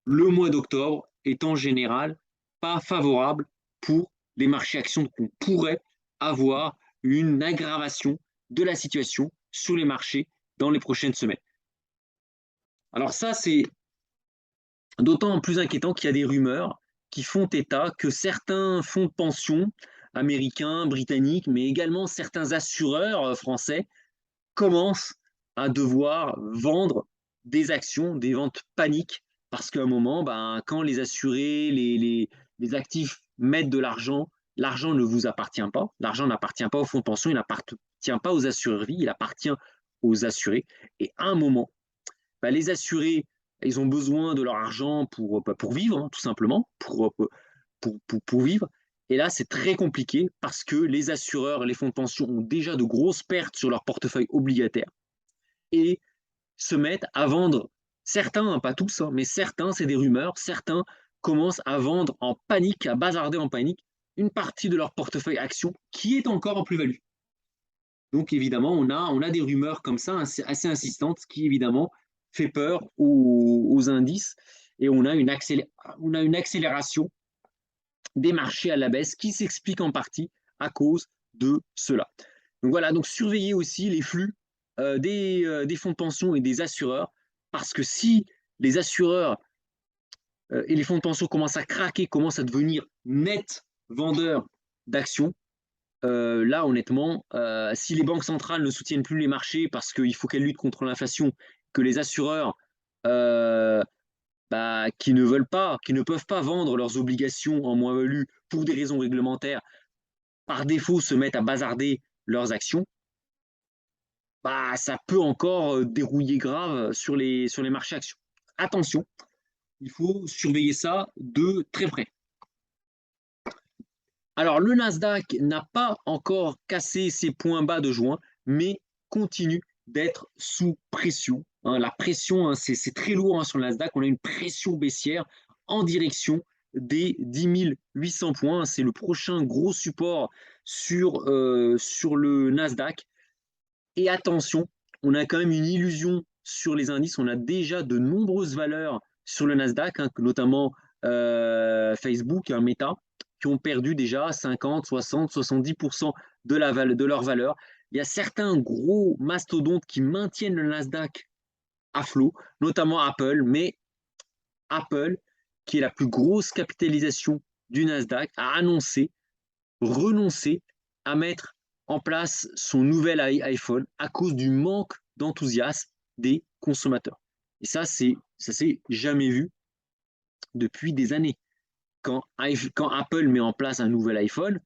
le mois d'octobre est en général pas favorable pour les marchés actions. Donc, on pourrait avoir une aggravation de la situation sur les marchés dans les prochaines semaines. Alors ça, c'est d'autant plus inquiétant qu'il y a des rumeurs qui font état que certains fonds de pension américains, britanniques, mais également certains assureurs français commencent à devoir vendre des actions, des ventes paniques, parce qu'à un moment, ben, quand les assurés, les actifs mettent de l'argent, l'argent ne vous appartient pas. L'argent n'appartient pas aux fonds de pension, il n'appartient pas aux assureurs vie, il appartient aux assurés. Et à un moment, ben, les assurés, ils ont besoin de leur argent pour vivre, hein, tout simplement, pour vivre. Et là, c'est très compliqué parce que les assureurs, les fonds de pension ont déjà de grosses pertes sur leur portefeuille obligataire et se mettent à vendre. Certains, hein, pas tous, hein, mais certains, c'est des rumeurs, certains commencent à vendre en panique, à bazarder en panique une partie de leur portefeuille action qui est encore en plus-value. Donc évidemment, on a des rumeurs comme ça assez insistantes qui évidemment fait peur aux indices et on a une accélération des marchés à la baisse qui s'explique en partie à cause de cela. Donc voilà, donc surveillez aussi les flux des fonds de pension et des assureurs, parce que si les assureurs et les fonds de pension commencent à craquer, commencent à devenir net vendeurs d'actions, là honnêtement, si les banques centrales ne soutiennent plus les marchés parce qu'il faut qu'elles luttent contre l'inflation, que les assureurs euh, bah, qui ne veulent pas, qui ne peuvent pas vendre leurs obligations en moins-value pour des raisons réglementaires, par défaut se mettent à bazarder leurs actions, bah, ça peut encore dérouiller grave sur les marchés actions. Attention, il faut surveiller ça de très près. Alors, le Nasdaq n'a pas encore cassé ses points bas de juin, mais continue d'être sous pression. Hein, la pression, hein, c'est très lourd hein, sur le Nasdaq. On a une pression baissière en direction des 10 800 points. C'est le prochain gros support sur le Nasdaq. Et attention, on a quand même une illusion sur les indices. On a déjà de nombreuses valeurs sur le Nasdaq, hein, notamment Facebook, hein, Meta, qui ont perdu déjà 50, 60, 70% de leur valeur. Il y a certains gros mastodontes qui maintiennent le Nasdaq à flot, notamment Apple, mais Apple, qui est la plus grosse capitalisation du Nasdaq, a annoncé renoncer à mettre en place son nouvel iPhone à cause du manque d'enthousiasme des consommateurs. Et ça s'est jamais vu depuis des années. Quand Apple met en place un nouvel iPhone,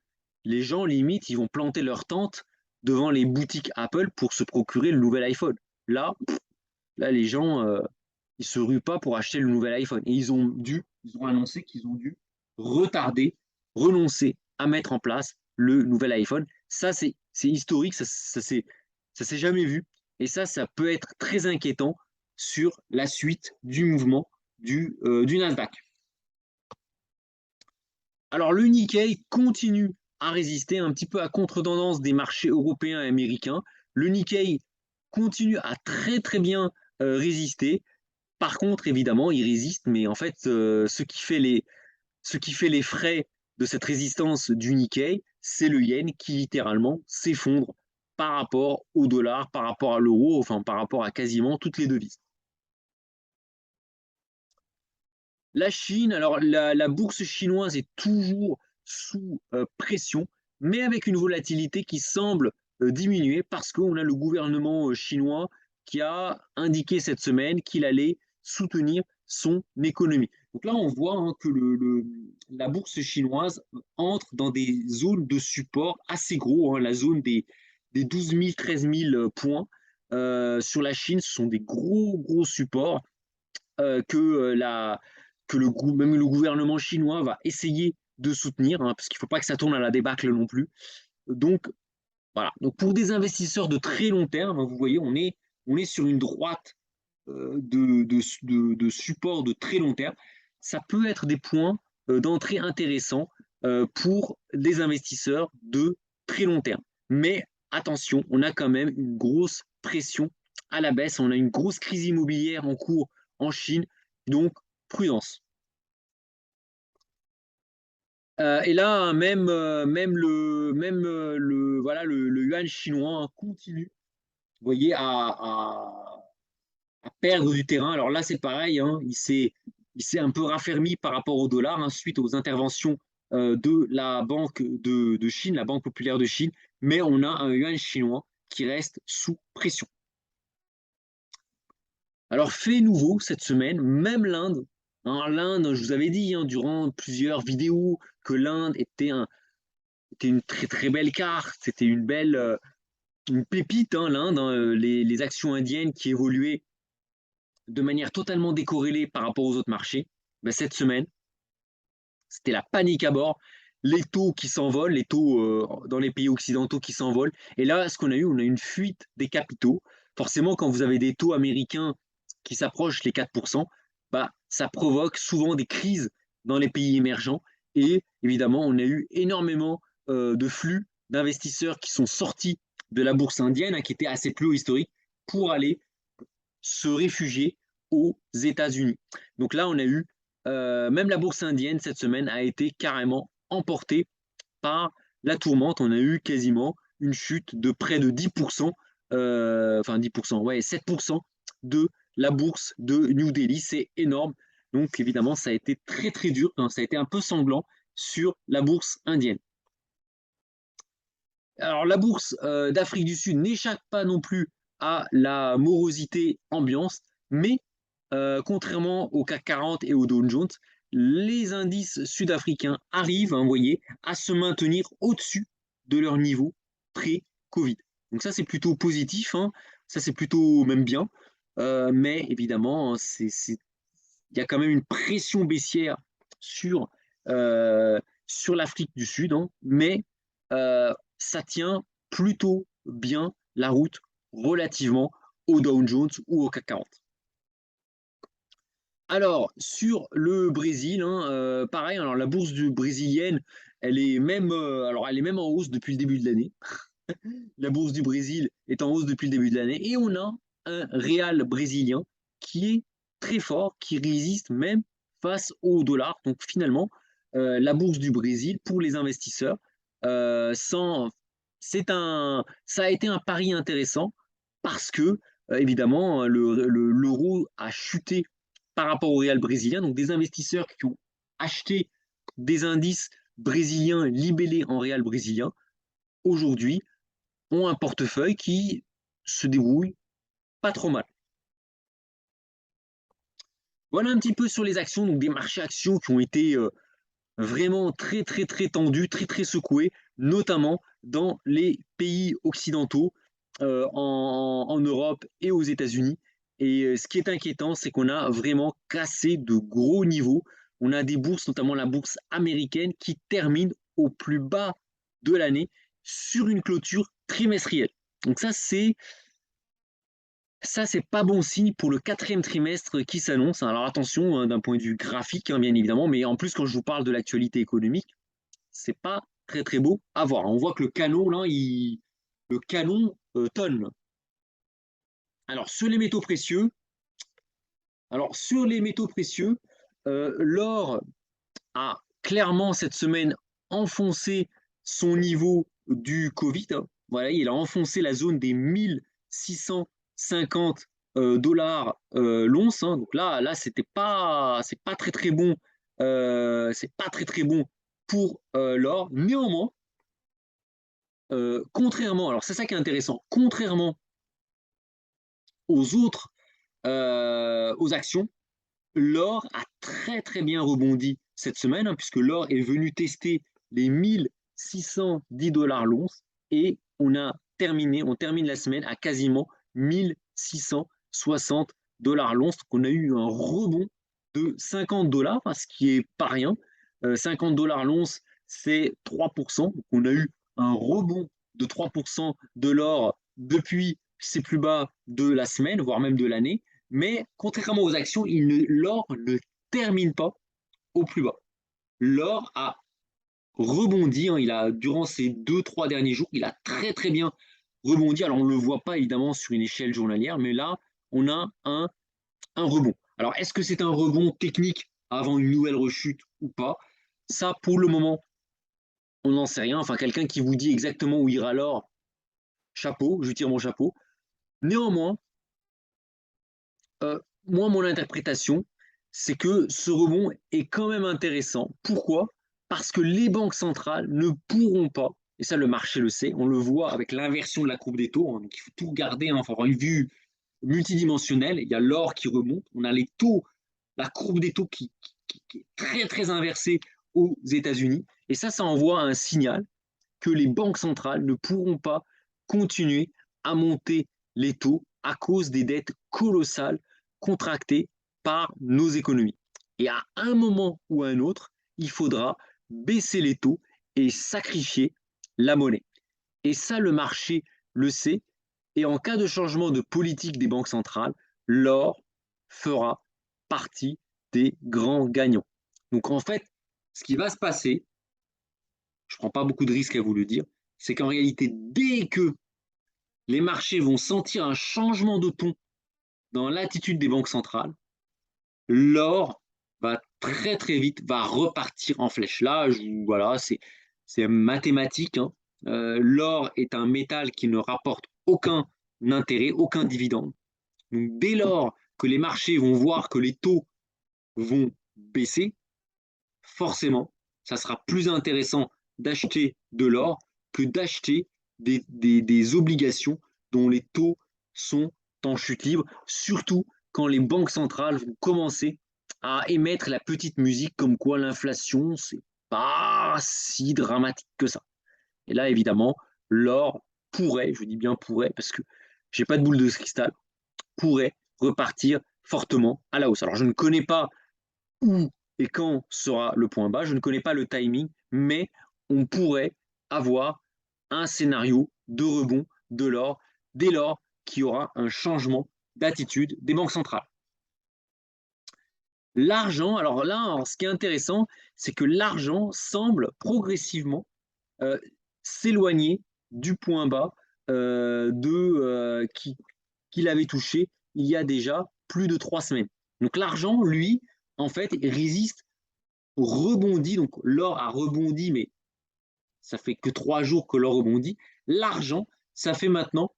les gens, limite, ils vont planter leur tente devant les boutiques Apple pour se procurer le nouvel iPhone. Là, les gens, ils se ruent pas pour acheter le nouvel iPhone. Et ils ont annoncé qu'ils ont dû retarder, renoncer à mettre en place le nouvel iPhone. Ça, c'est historique, ça s'est jamais vu. Et ça peut être très inquiétant sur la suite du mouvement du Nasdaq. Alors, le Nikkei continue à résister un petit peu à contre-tendance des marchés européens et américains. Le Nikkei continue à très très bien résister. Par contre, évidemment, il résiste, mais en fait, ce qui fait les frais de cette résistance du Nikkei, c'est le yen qui littéralement s'effondre par rapport au dollar, par rapport à l'euro, enfin par rapport à quasiment toutes les devises. La Chine, alors la bourse chinoise est toujours sous pression, mais avec une volatilité qui semble diminuer parce qu'on a le gouvernement chinois qui a indiqué cette semaine qu'il allait soutenir son économie. Donc là, on voit hein, que la bourse chinoise entre dans des zones de support assez gros, hein, la zone des 12 000, 13 000 points. Sur la Chine, ce sont des gros supports que même le gouvernement chinois va essayer de soutenir, hein, parce qu'il ne faut pas que ça tourne à la débâcle non plus. Donc, voilà. Donc, pour des investisseurs de très long terme, vous voyez, on est sur une droite de support de très long terme. Ça peut être des points d'entrée intéressants pour des investisseurs de très long terme. Mais attention, on a quand même une grosse pression à la baisse. On a une grosse crise immobilière en cours en Chine. Donc, prudence. Et là, voilà, le yuan chinois continue, vous voyez, à perdre du terrain. Alors là, c'est pareil, hein, il s'est un peu raffermi par rapport au dollar hein, suite aux interventions de la Banque de Chine, la Banque populaire de Chine, mais on a un yuan chinois qui reste sous pression. Alors, fait nouveau cette semaine, même l'Inde. Hein, l'Inde, je vous avais dit durant plusieurs vidéos que l'Inde était une très très belle carte, c'était une pépite, l'Inde, les actions indiennes qui évoluaient de manière totalement décorrélée par rapport aux autres marchés. Ben, cette semaine, c'était la panique à bord, les taux qui s'envolent, les taux dans les pays occidentaux qui s'envolent. Et là, ce qu'on a eu, on a une fuite des capitaux. Forcément, quand vous avez des taux américains qui s'approchent les 4%, bah, ça provoque souvent des crises dans les pays émergents. Et évidemment, on a eu énormément de flux d'investisseurs qui sont sortis de la bourse indienne, qui était assez plus haut historique, pour aller se réfugier aux États-Unis. Donc là, on a eu, même la bourse indienne cette semaine a été carrément emportée par la tourmente. On a eu quasiment une chute de près de 10%, enfin 10%, ouais, 7% de la bourse de New Delhi. C'est énorme. Donc évidemment, ça a été très très dur, ça a été un peu sanglant sur la bourse indienne. Alors la bourse d'Afrique du Sud n'échappe pas non plus à la morosité ambiance, mais contrairement au CAC 40 et au Dow Jones, les indices sud-africains arrivent, vous voyez, à se maintenir au-dessus de leur niveau pré-Covid. Donc ça, c'est plutôt positif, ça c'est plutôt même bien, mais évidemment, il y a quand même une pression baissière sur, sur l'Afrique du Sud, mais ça tient plutôt bien la route relativement au Dow Jones ou au CAC 40. Alors, sur le Brésil, pareil, alors la bourse brésilienne, elle est même en hausse depuis le début de l'année. La bourse du Brésil est en hausse depuis le début de l'année et on a un réal brésilien qui est très fort, qui résiste même face au dollar. Donc finalement, la bourse du Brésil pour les investisseurs, ça a été un pari intéressant parce que évidemment l'euro a chuté par rapport au réal brésilien. Donc des investisseurs qui ont acheté des indices brésiliens libellés en réal brésilien aujourd'hui ont un portefeuille qui se débrouille pas trop mal. Voilà un petit peu sur les actions, donc des marchés actions qui ont été vraiment très très très tendus, très très secoués, notamment dans les pays occidentaux, en Europe et aux États-Unis. Et ce qui est inquiétant, c'est qu'on a vraiment cassé de gros niveaux. On a des bourses, notamment la bourse américaine, qui termine au plus bas de l'année sur une clôture trimestrielle. Donc ça, c'est pas bon signe pour le quatrième trimestre qui s'annonce. Alors attention, d'un point de vue graphique, bien évidemment, mais en plus, quand je vous parle de l'actualité économique, c'est pas très très beau à voir. On voit que le canon, là, le canon tonne. Alors sur les métaux précieux, l'or a clairement cette semaine enfoncé son niveau du Covid. Voilà, il a enfoncé la zone des 1650 dollars l'once. Donc là, c'est pas très très bon. C'est pas très très bon pour l'or. Néanmoins, contrairement, alors c'est ça qui est intéressant, contrairement aux autres aux actions, l'or a très très bien rebondi cette semaine, puisque l'or est venu tester les 1610 dollars l'once et on termine la semaine à quasiment 1660 dollars l'once. Donc on a eu un rebond de 50 dollars, ce qui est pas rien. 50 dollars l'once, c'est 3%. Donc on a eu un rebond de 3% de l'or depuis ses plus bas de la semaine, voire même de l'année. Mais contrairement aux actions, l'or ne termine pas au plus bas. L'or a rebondi, durant ces 2-3 derniers jours, il a très très bien rebondi. Alors on ne le voit pas évidemment sur une échelle journalière, mais là, on a un rebond. Alors est-ce que c'est un rebond technique avant une nouvelle rechute ou pas? Ça, pour le moment, on n'en sait rien. Enfin, quelqu'un qui vous dit exactement où ira l'or, chapeau, je tire mon chapeau. Néanmoins, moi, mon interprétation, c'est que ce rebond est quand même intéressant. Pourquoi? Parce que les banques centrales ne pourront pas, et ça le marché le sait, on le voit avec l'inversion de la courbe des taux, donc il faut tout regarder, il faut avoir une vue multidimensionnel. Il y a l'or qui remonte, on a les taux, la courbe des taux qui est très, très inversée aux États-Unis. Et ça envoie un signal que les banques centrales ne pourront pas continuer à monter les taux à cause des dettes colossales contractées par nos économies. Et à un moment ou à un autre, il faudra baisser les taux et sacrifier la monnaie. Et ça, le marché le sait. Et en cas de changement de politique des banques centrales, l'or fera partie des grands gagnants. Donc en fait, ce qui va se passer, je ne prends pas beaucoup de risques à vous le dire, c'est qu'en réalité, dès que les marchés vont sentir un changement de ton dans l'attitude des banques centrales, l'or va très très vite, va repartir en flèche. Là, voilà, c'est mathématique, hein. L'or est un métal qui ne rapporte aucun intérêt, aucun dividende. Donc dès lors que les marchés vont voir que les taux vont baisser, forcément, ça sera plus intéressant d'acheter de l'or que d'acheter des obligations dont les taux sont en chute libre, surtout quand les banques centrales vont commencer à émettre la petite musique comme quoi l'inflation, c'est pas si dramatique que ça. Et là, évidemment, l'or pourrait, je dis bien pourrait, parce que j'ai pas de boule de cristal, pourrait repartir fortement à la hausse. Alors, je ne connais pas où et quand sera le point bas. Je ne connais pas le timing, mais on pourrait avoir un scénario de rebond de l'or dès lors qu'il y aura un changement d'attitude des banques centrales. L'argent, alors là, ce qui est intéressant, c'est que l'argent semble progressivement euh, s'éloigner du point bas qu'il avait touché il y a déjà plus de 3 semaines. Donc l'argent, lui, en fait, résiste, rebondit. Donc l'or a rebondi, mais ça fait que 3 jours que l'or rebondit. L'argent, ça fait maintenant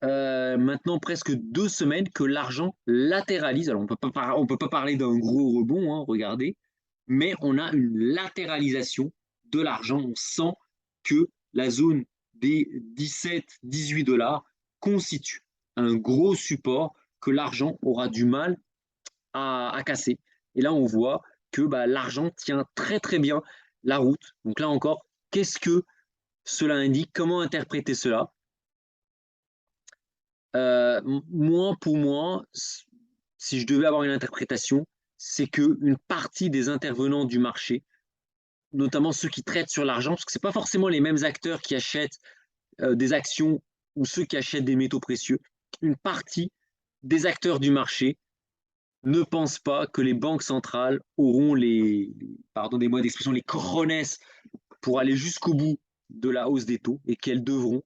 maintenant presque 2 semaines que l'argent latéralise. Alors on peut pas parler d'un gros rebond, hein, regardez, mais on a une latéralisation de l'argent. On sent que la zone des 17-18 dollars constitue un gros support que l'argent aura du mal à casser. Et là, on voit que l'argent tient très très bien la route. Donc là encore, qu'est-ce que cela indique? Comment interpréter cela? Moi, pour moi, si je devais avoir une interprétation, c'est qu'une partie des intervenants du marché, notamment ceux qui traitent sur l'argent, parce que ce n'est pas forcément les mêmes acteurs qui achètent des actions ou ceux qui achètent des métaux précieux, une partie des acteurs du marché ne pensent pas que les banques centrales auront pardonnez-moi d'expression, les cojones pour aller jusqu'au bout de la hausse des taux et qu'elles devront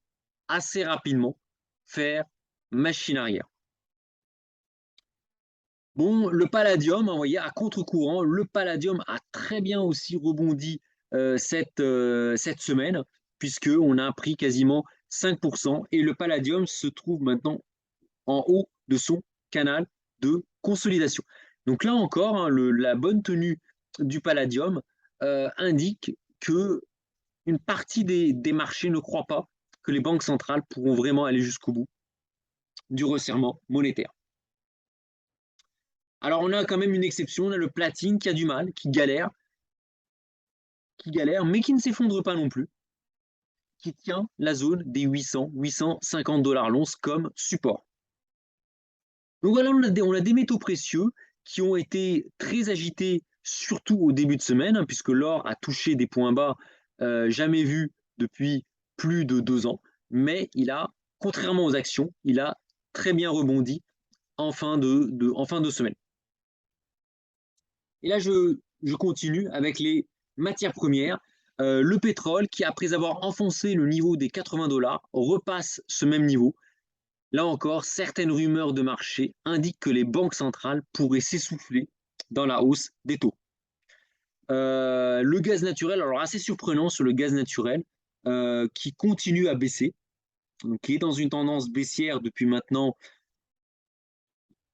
assez rapidement faire machine arrière. Bon, le palladium, vous voyez, à contre-courant, le palladium a très bien aussi rebondi cette semaine, puisqu'on a pris quasiment 5%, et le palladium se trouve maintenant en haut de son canal de consolidation. Donc là encore, hein, la bonne tenue du palladium indique que une partie des marchés ne croient pas que les banques centrales pourront vraiment aller jusqu'au bout du resserrement monétaire. Alors on a quand même une exception, on a le platine qui a du mal, qui galère, mais qui ne s'effondre pas non plus, qui tient la zone des 800-850 dollars l'once comme support. Donc voilà, on a des métaux précieux qui ont été très agités, surtout au début de semaine, hein, puisque l'or a touché des points bas jamais vus depuis plus de 2 ans, mais contrairement aux actions, il a très bien rebondi en fin de semaine. Et là, je continue avec les matières premières. Le pétrole, qui après avoir enfoncé le niveau des 80 dollars, repasse ce même niveau. Là encore, certaines rumeurs de marché indiquent que les banques centrales pourraient s'essouffler dans la hausse des taux. Le gaz naturel, alors assez surprenant sur le gaz naturel, qui continue à baisser, donc qui est dans une tendance baissière depuis maintenant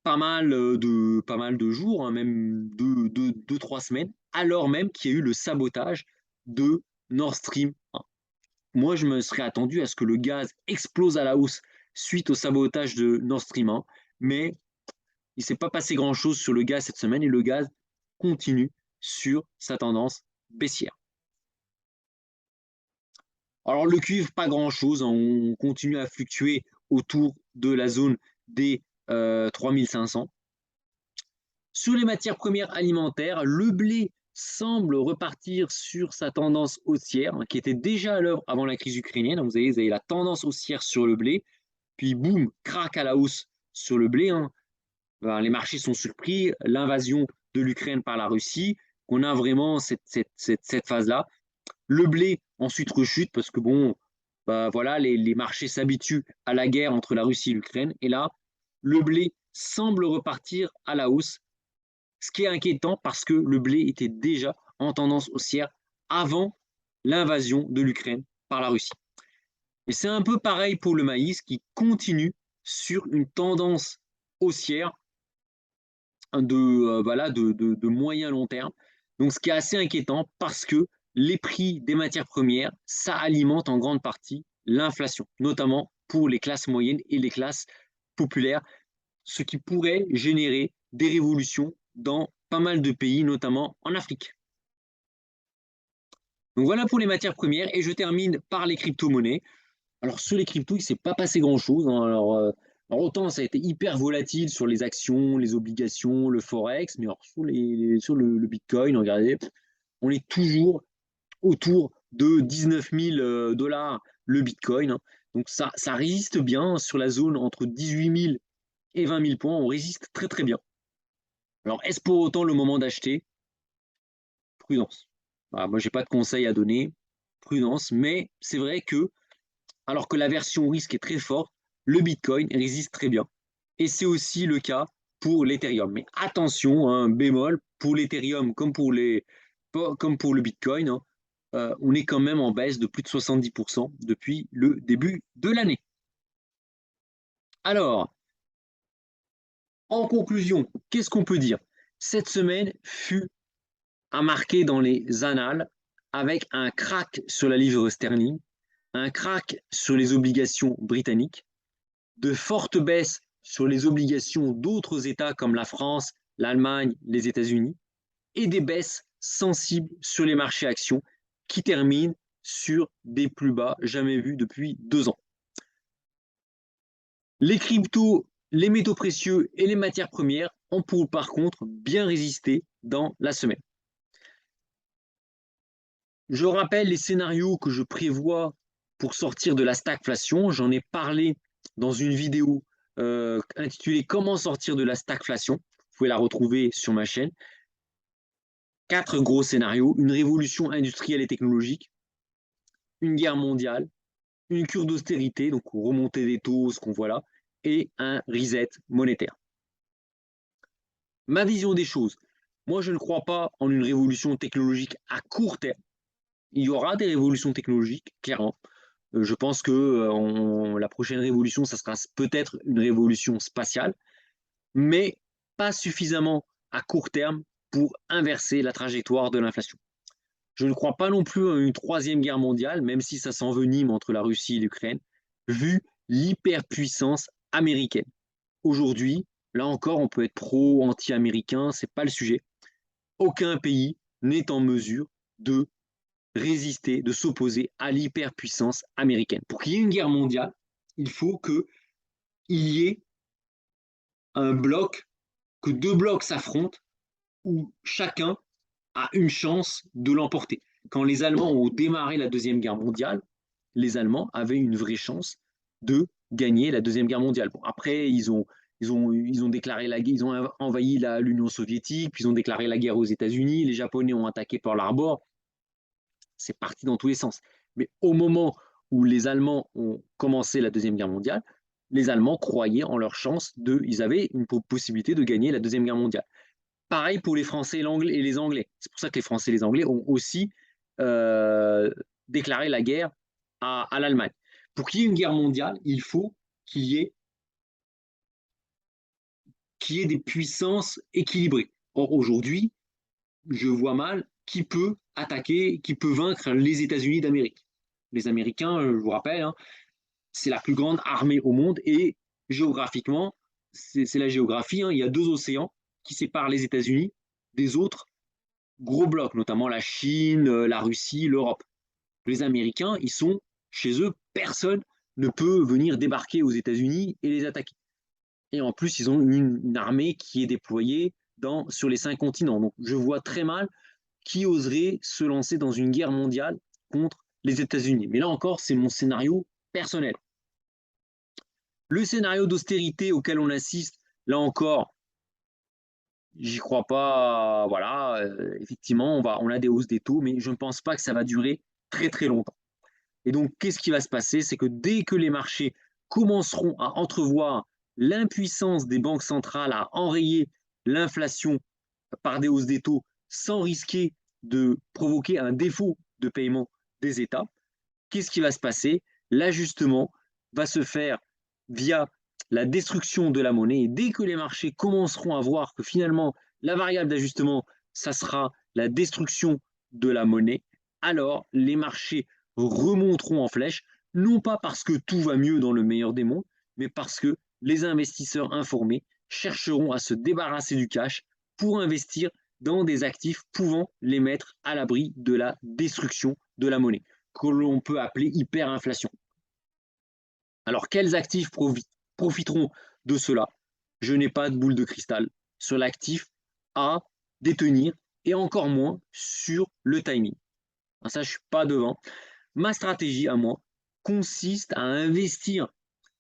pas mal de jours, hein, même 2-3 semaines, alors même qu'il y a eu le sabotage de Nord Stream 1. Moi, je me serais attendu à ce que le gaz explose à la hausse suite au sabotage de Nord Stream 1. Mais il ne s'est pas passé grand-chose sur le gaz cette semaine et le gaz continue sur sa tendance baissière. Alors le cuivre, pas grand-chose, hein, on continue à fluctuer autour de la zone des 3500. Sur les matières premières alimentaires, le blé semble repartir sur sa tendance haussière, hein, qui était déjà à l'œuvre avant la crise ukrainienne. Donc, vous avez la tendance haussière sur le blé, puis boum, craque à la hausse sur le blé. Hein. Ben, les marchés sont surpris, l'invasion de l'Ukraine par la Russie, qu'on a vraiment cette phase-là. Le blé ensuite rechute parce que bon, bah, voilà, les marchés s'habituent à la guerre entre la Russie et l'Ukraine. Et là, le blé semble repartir à la hausse, ce qui est inquiétant parce que le blé était déjà en tendance haussière avant l'invasion de l'Ukraine par la Russie. Et c'est un peu pareil pour le maïs qui continue sur une tendance haussière de moyen long terme. Donc ce qui est assez inquiétant parce que les prix des matières premières, ça alimente en grande partie l'inflation, notamment pour les classes moyennes et les classes populaires, ce qui pourrait générer des révolutions dans pas mal de pays, notamment en Afrique. Donc voilà pour les matières premières et je termine par les crypto-monnaies. Alors sur les cryptos, il ne s'est pas passé grand-chose. Hein. Alors autant ça a été hyper volatile sur les actions, les obligations, le forex, mais alors sur le Bitcoin, regardez, on est toujours autour de 19 000 dollars le Bitcoin. Hein. Donc ça résiste bien sur la zone entre 18 000 et 20 000 points. On résiste très très bien. Alors est-ce pour autant le moment d'acheter? Prudence. Voilà, moi, j'ai pas de conseils à donner. Prudence, mais c'est vrai que alors que la version risque est très forte, le Bitcoin résiste très bien. Et c'est aussi le cas pour l'Ethereum. Mais attention, un bémol, pour l'Ethereum comme pour le Bitcoin, hein, on est quand même en baisse de plus de 70% depuis le début de l'année. Alors, en conclusion, qu'est-ce qu'on peut dire? Cette semaine fut à marquer dans les annales avec un crack sur la livre sterling, un crack sur les obligations britanniques, de fortes baisses sur les obligations d'autres États comme la France, l'Allemagne, les États-Unis, et des baisses sensibles sur les marchés actions qui terminent sur des plus bas jamais vus depuis 2 ans. Les cryptos, les métaux précieux et les matières premières ont par contre bien résisté dans la semaine. Je rappelle les scénarios que je prévois pour sortir de la stagflation. J'en ai parlé dans une vidéo intitulée Comment sortir de la stagflation. Vous pouvez la retrouver sur ma chaîne. 4 gros scénarios, une révolution industrielle et technologique, une guerre mondiale, une cure d'austérité, donc remontée des taux, ce qu'on voit là, et un reset monétaire. Ma vision des choses, moi je ne crois pas en une révolution technologique à court terme. Il y aura des révolutions technologiques, clairement. Je pense que la prochaine révolution, ça sera peut-être une révolution spatiale, mais pas suffisamment à court terme pour inverser la trajectoire de l'inflation. Je ne crois pas non plus à une troisième guerre mondiale, même si ça s'envenime entre la Russie et l'Ukraine, vu l'hyperpuissance américaine. Aujourd'hui, là encore, on peut être pro, anti-américain, c'est pas le sujet. Aucun pays n'est en mesure de résister, de s'opposer à l'hyperpuissance américaine. Pour qu'il y ait une guerre mondiale, il faut qu'il y ait un bloc, que 2 blocs s'affrontent, où chacun a une chance de l'emporter. Quand les Allemands ont démarré la Deuxième Guerre mondiale, les Allemands avaient une vraie chance de gagner la Deuxième Guerre mondiale. Bon, après, ils ont déclaré la guerre, ils ont envahi l'Union soviétique, puis ils ont déclaré la guerre aux États-Unis, les Japonais ont attaqué Pearl Harbor, c'est parti dans tous les sens. Mais au moment où les Allemands ont commencé la Deuxième Guerre mondiale, les Allemands croyaient en leur chance ils avaient une possibilité de gagner la Deuxième Guerre mondiale. Pareil pour les Français et les Anglais. C'est pour ça que les Français et les Anglais ont aussi déclaré la guerre à l'Allemagne. Pour qu'il y ait une guerre mondiale, il faut qu'il y ait des puissances équilibrées. Or, aujourd'hui, je vois mal qui peut attaquer, qui peut vaincre les États-Unis d'Amérique. Les Américains, je vous rappelle, hein, c'est la plus grande armée au monde et géographiquement, c'est la géographie, hein, il y a deux océans qui séparent les États-Unis des autres gros blocs, notamment la Chine, la Russie, l'Europe. Les Américains, ils sont chez eux, personne ne peut venir débarquer aux États-Unis et les attaquer. Et en plus, ils ont une armée qui est déployée sur les 5 continents. Donc, je vois très mal qui oserait se lancer dans une guerre mondiale contre les États-Unis. Mais là encore, c'est mon scénario personnel. Le scénario d'austérité auquel on assiste, là encore, j'y crois pas. Voilà, effectivement, on a des hausses des taux, mais je ne pense pas que ça va durer très très longtemps. Et donc, qu'est-ce qui va se passer? C'est que dès que les marchés commenceront à entrevoir l'impuissance des banques centrales à enrayer l'inflation par des hausses des taux sans risquer de provoquer un défaut de paiement des États, qu'est-ce qui va se passer? L'ajustement va se faire via la destruction de la monnaie. Et dès que les marchés commenceront à voir que finalement, la variable d'ajustement, ça sera la destruction de la monnaie, alors les marchés remonteront en flèche, non pas parce que tout va mieux dans le meilleur des mondes, mais parce que les investisseurs informés chercheront à se débarrasser du cash pour investir dans des actifs pouvant les mettre à l'abri de la destruction de la monnaie, que l'on peut appeler hyperinflation. Alors, quels actifs profiteront de cela? Je n'ai pas de boule de cristal sur l'actif à détenir et encore moins sur le timing. Ça, je ne suis pas devant. Ma stratégie à moi consiste à investir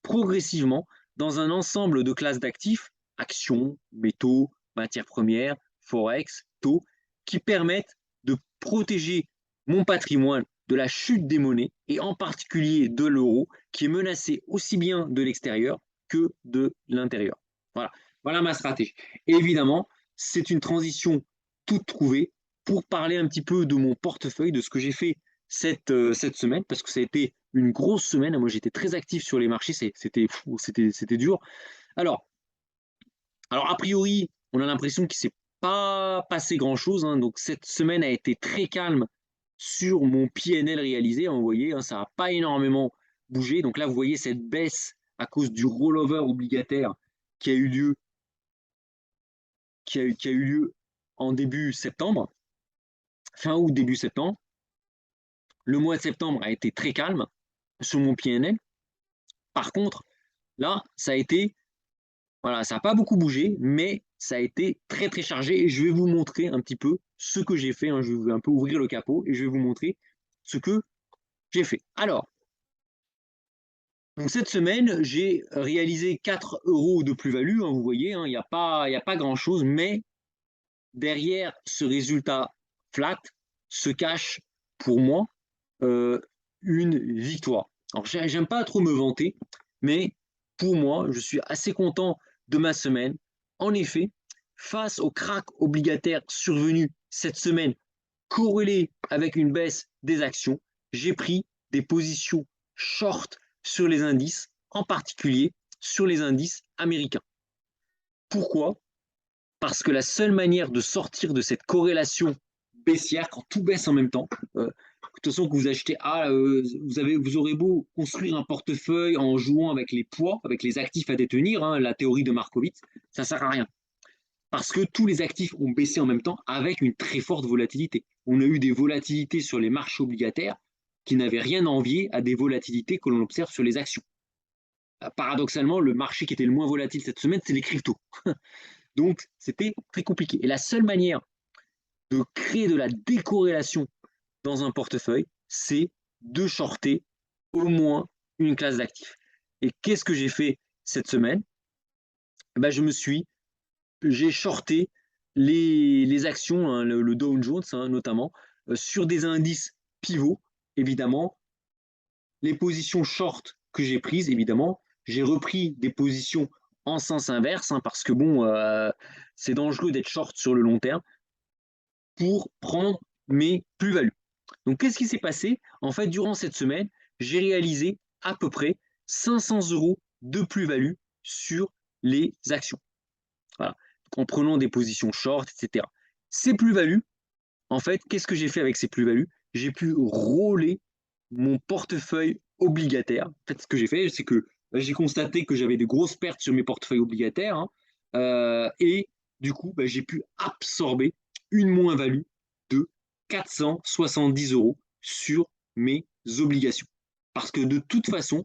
progressivement dans un ensemble de classes d'actifs, actions, métaux, matières premières, forex, taux, qui permettent de protéger mon patrimoine de la chute des monnaies et en particulier de l'euro qui est menacé aussi bien de l'extérieur que de l'intérieur. Voilà. Voilà ma stratégie. Et évidemment, c'est une transition toute trouvée pour parler un petit peu de mon portefeuille, de ce que j'ai fait cette semaine, parce que ça a été une grosse semaine. Moi, j'étais très actif sur les marchés, c'était dur. Alors, a priori, on a l'impression qu'il ne s'est pas passé grand-chose. Hein. Donc, cette semaine a été très calme sur mon PNL réalisé. Hein, vous voyez, hein, ça n'a pas énormément bougé. Donc là, vous voyez cette baisse à cause du rollover obligataire qui a eu lieu, qui a eu lieu en début septembre, fin août, début septembre. Le mois de septembre a été très calme sur mon PNL. Par contre, là, ça a été, voilà, ça n'a pas beaucoup bougé, mais ça a été très très chargé et je vais vous montrer un petit peu ce que j'ai fait. Hein. Je vais un peu ouvrir le capot et je vais vous montrer ce que j'ai fait. Alors, donc cette semaine, j'ai réalisé 4 euros de plus-value. Hein, vous voyez, hein, il n'y a pas grand-chose, mais derrière ce résultat flat se cache pour moi une victoire. Alors, j'aime pas trop me vanter, mais pour moi, je suis assez content de ma semaine. En effet, face au krach obligataire survenu cette semaine, corrélé avec une baisse des actions, j'ai pris des positions short sur les indices, en particulier sur les indices américains. Pourquoi? Parce que la seule manière de sortir de cette corrélation baissière, quand tout baisse en même temps, de toute façon, que vous achetez, vous aurez beau construire un portefeuille en jouant avec les poids, avec les actifs à détenir, hein, la théorie de Markowitz, ça ne sert à rien. Parce que tous les actifs ont baissé en même temps avec une très forte volatilité. On a eu des volatilités sur les marchés obligataires qui n'avaient rien à envier à des volatilités que l'on observe sur les actions. Paradoxalement, le marché qui était le moins volatile cette semaine, c'est les cryptos. Donc, c'était très compliqué. Et la seule manière de créer de la décorrélation dans un portefeuille, c'est de shorter au moins une classe d'actifs. Et qu'est-ce que j'ai fait cette semaine? Ben, j'ai shorté les actions, hein, le Dow Jones hein, notamment, sur des indices pivots, évidemment. Les positions short que j'ai prises, évidemment, j'ai repris des positions en sens inverse, hein, parce que bon, c'est dangereux d'être short sur le long terme, pour prendre mes plus-values. Donc, qu'est-ce qui s'est passé? En fait, durant cette semaine, j'ai réalisé à peu près 500 euros de plus-value sur les actions. Voilà. En prenant des positions short, etc. Ces plus-values, en fait, qu'est-ce que j'ai fait avec ces plus-values? J'ai pu rouler mon portefeuille obligataires. En fait, ce que j'ai fait, c'est que j'ai constaté que j'avais des grosses pertes sur mes portefeuilles obligataires, hein, et du coup, j'ai pu absorber une moins-value de 470 € sur mes obligations. Parce que de toute façon,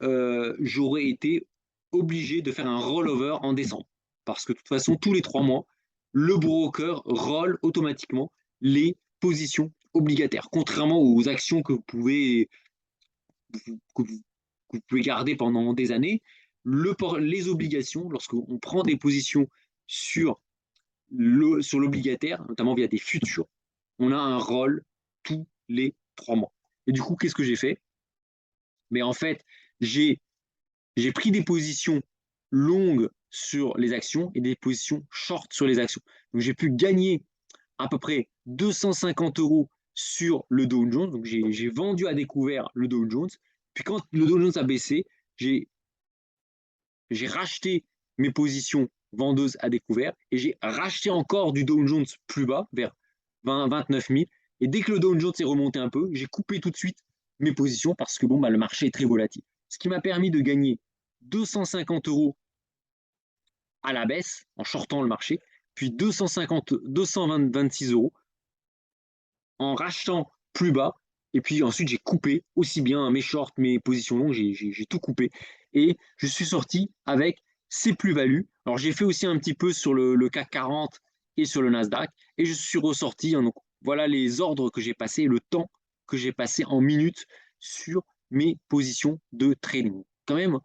j'aurais été obligé de faire un rollover en décembre. Parce que de toute façon, tous les 3 mois, le broker roll automatiquement les positions obligataires, contrairement aux actions que vous pouvez garder pendant des années. Les obligations, lorsqu'on prend des positions sur l'obligataire, notamment via des futurs, on a un roll tous les 3 mois. Et du coup, qu'est-ce que j'ai fait? Mais en fait, j'ai pris des positions longues sur les actions et des positions short sur les actions. Donc j'ai pu gagner à peu près 250 € sur le Dow Jones. Donc j'ai vendu à découvert le Dow Jones. Puis quand le Dow Jones a baissé, j'ai racheté mes positions vendeuses à découvert et j'ai racheté encore du Dow Jones plus bas, vers 29 000. Et dès que le Dow Jones est remonté un peu, j'ai coupé tout de suite mes positions parce que le marché est très volatile. Ce qui m'a permis de gagner 250 € à la baisse en shortant le marché, puis 226 € en rachetant plus bas. Et puis ensuite, j'ai coupé aussi bien mes shorts, mes positions longues, j'ai tout coupé. Et je suis sorti avec ces plus-values. Alors, j'ai fait aussi un petit peu sur le CAC 40 et sur le Nasdaq. Et je suis ressorti. Hein, donc, voilà les ordres que j'ai passés, le temps que j'ai passé en minutes sur mes positions de trading. Quand même,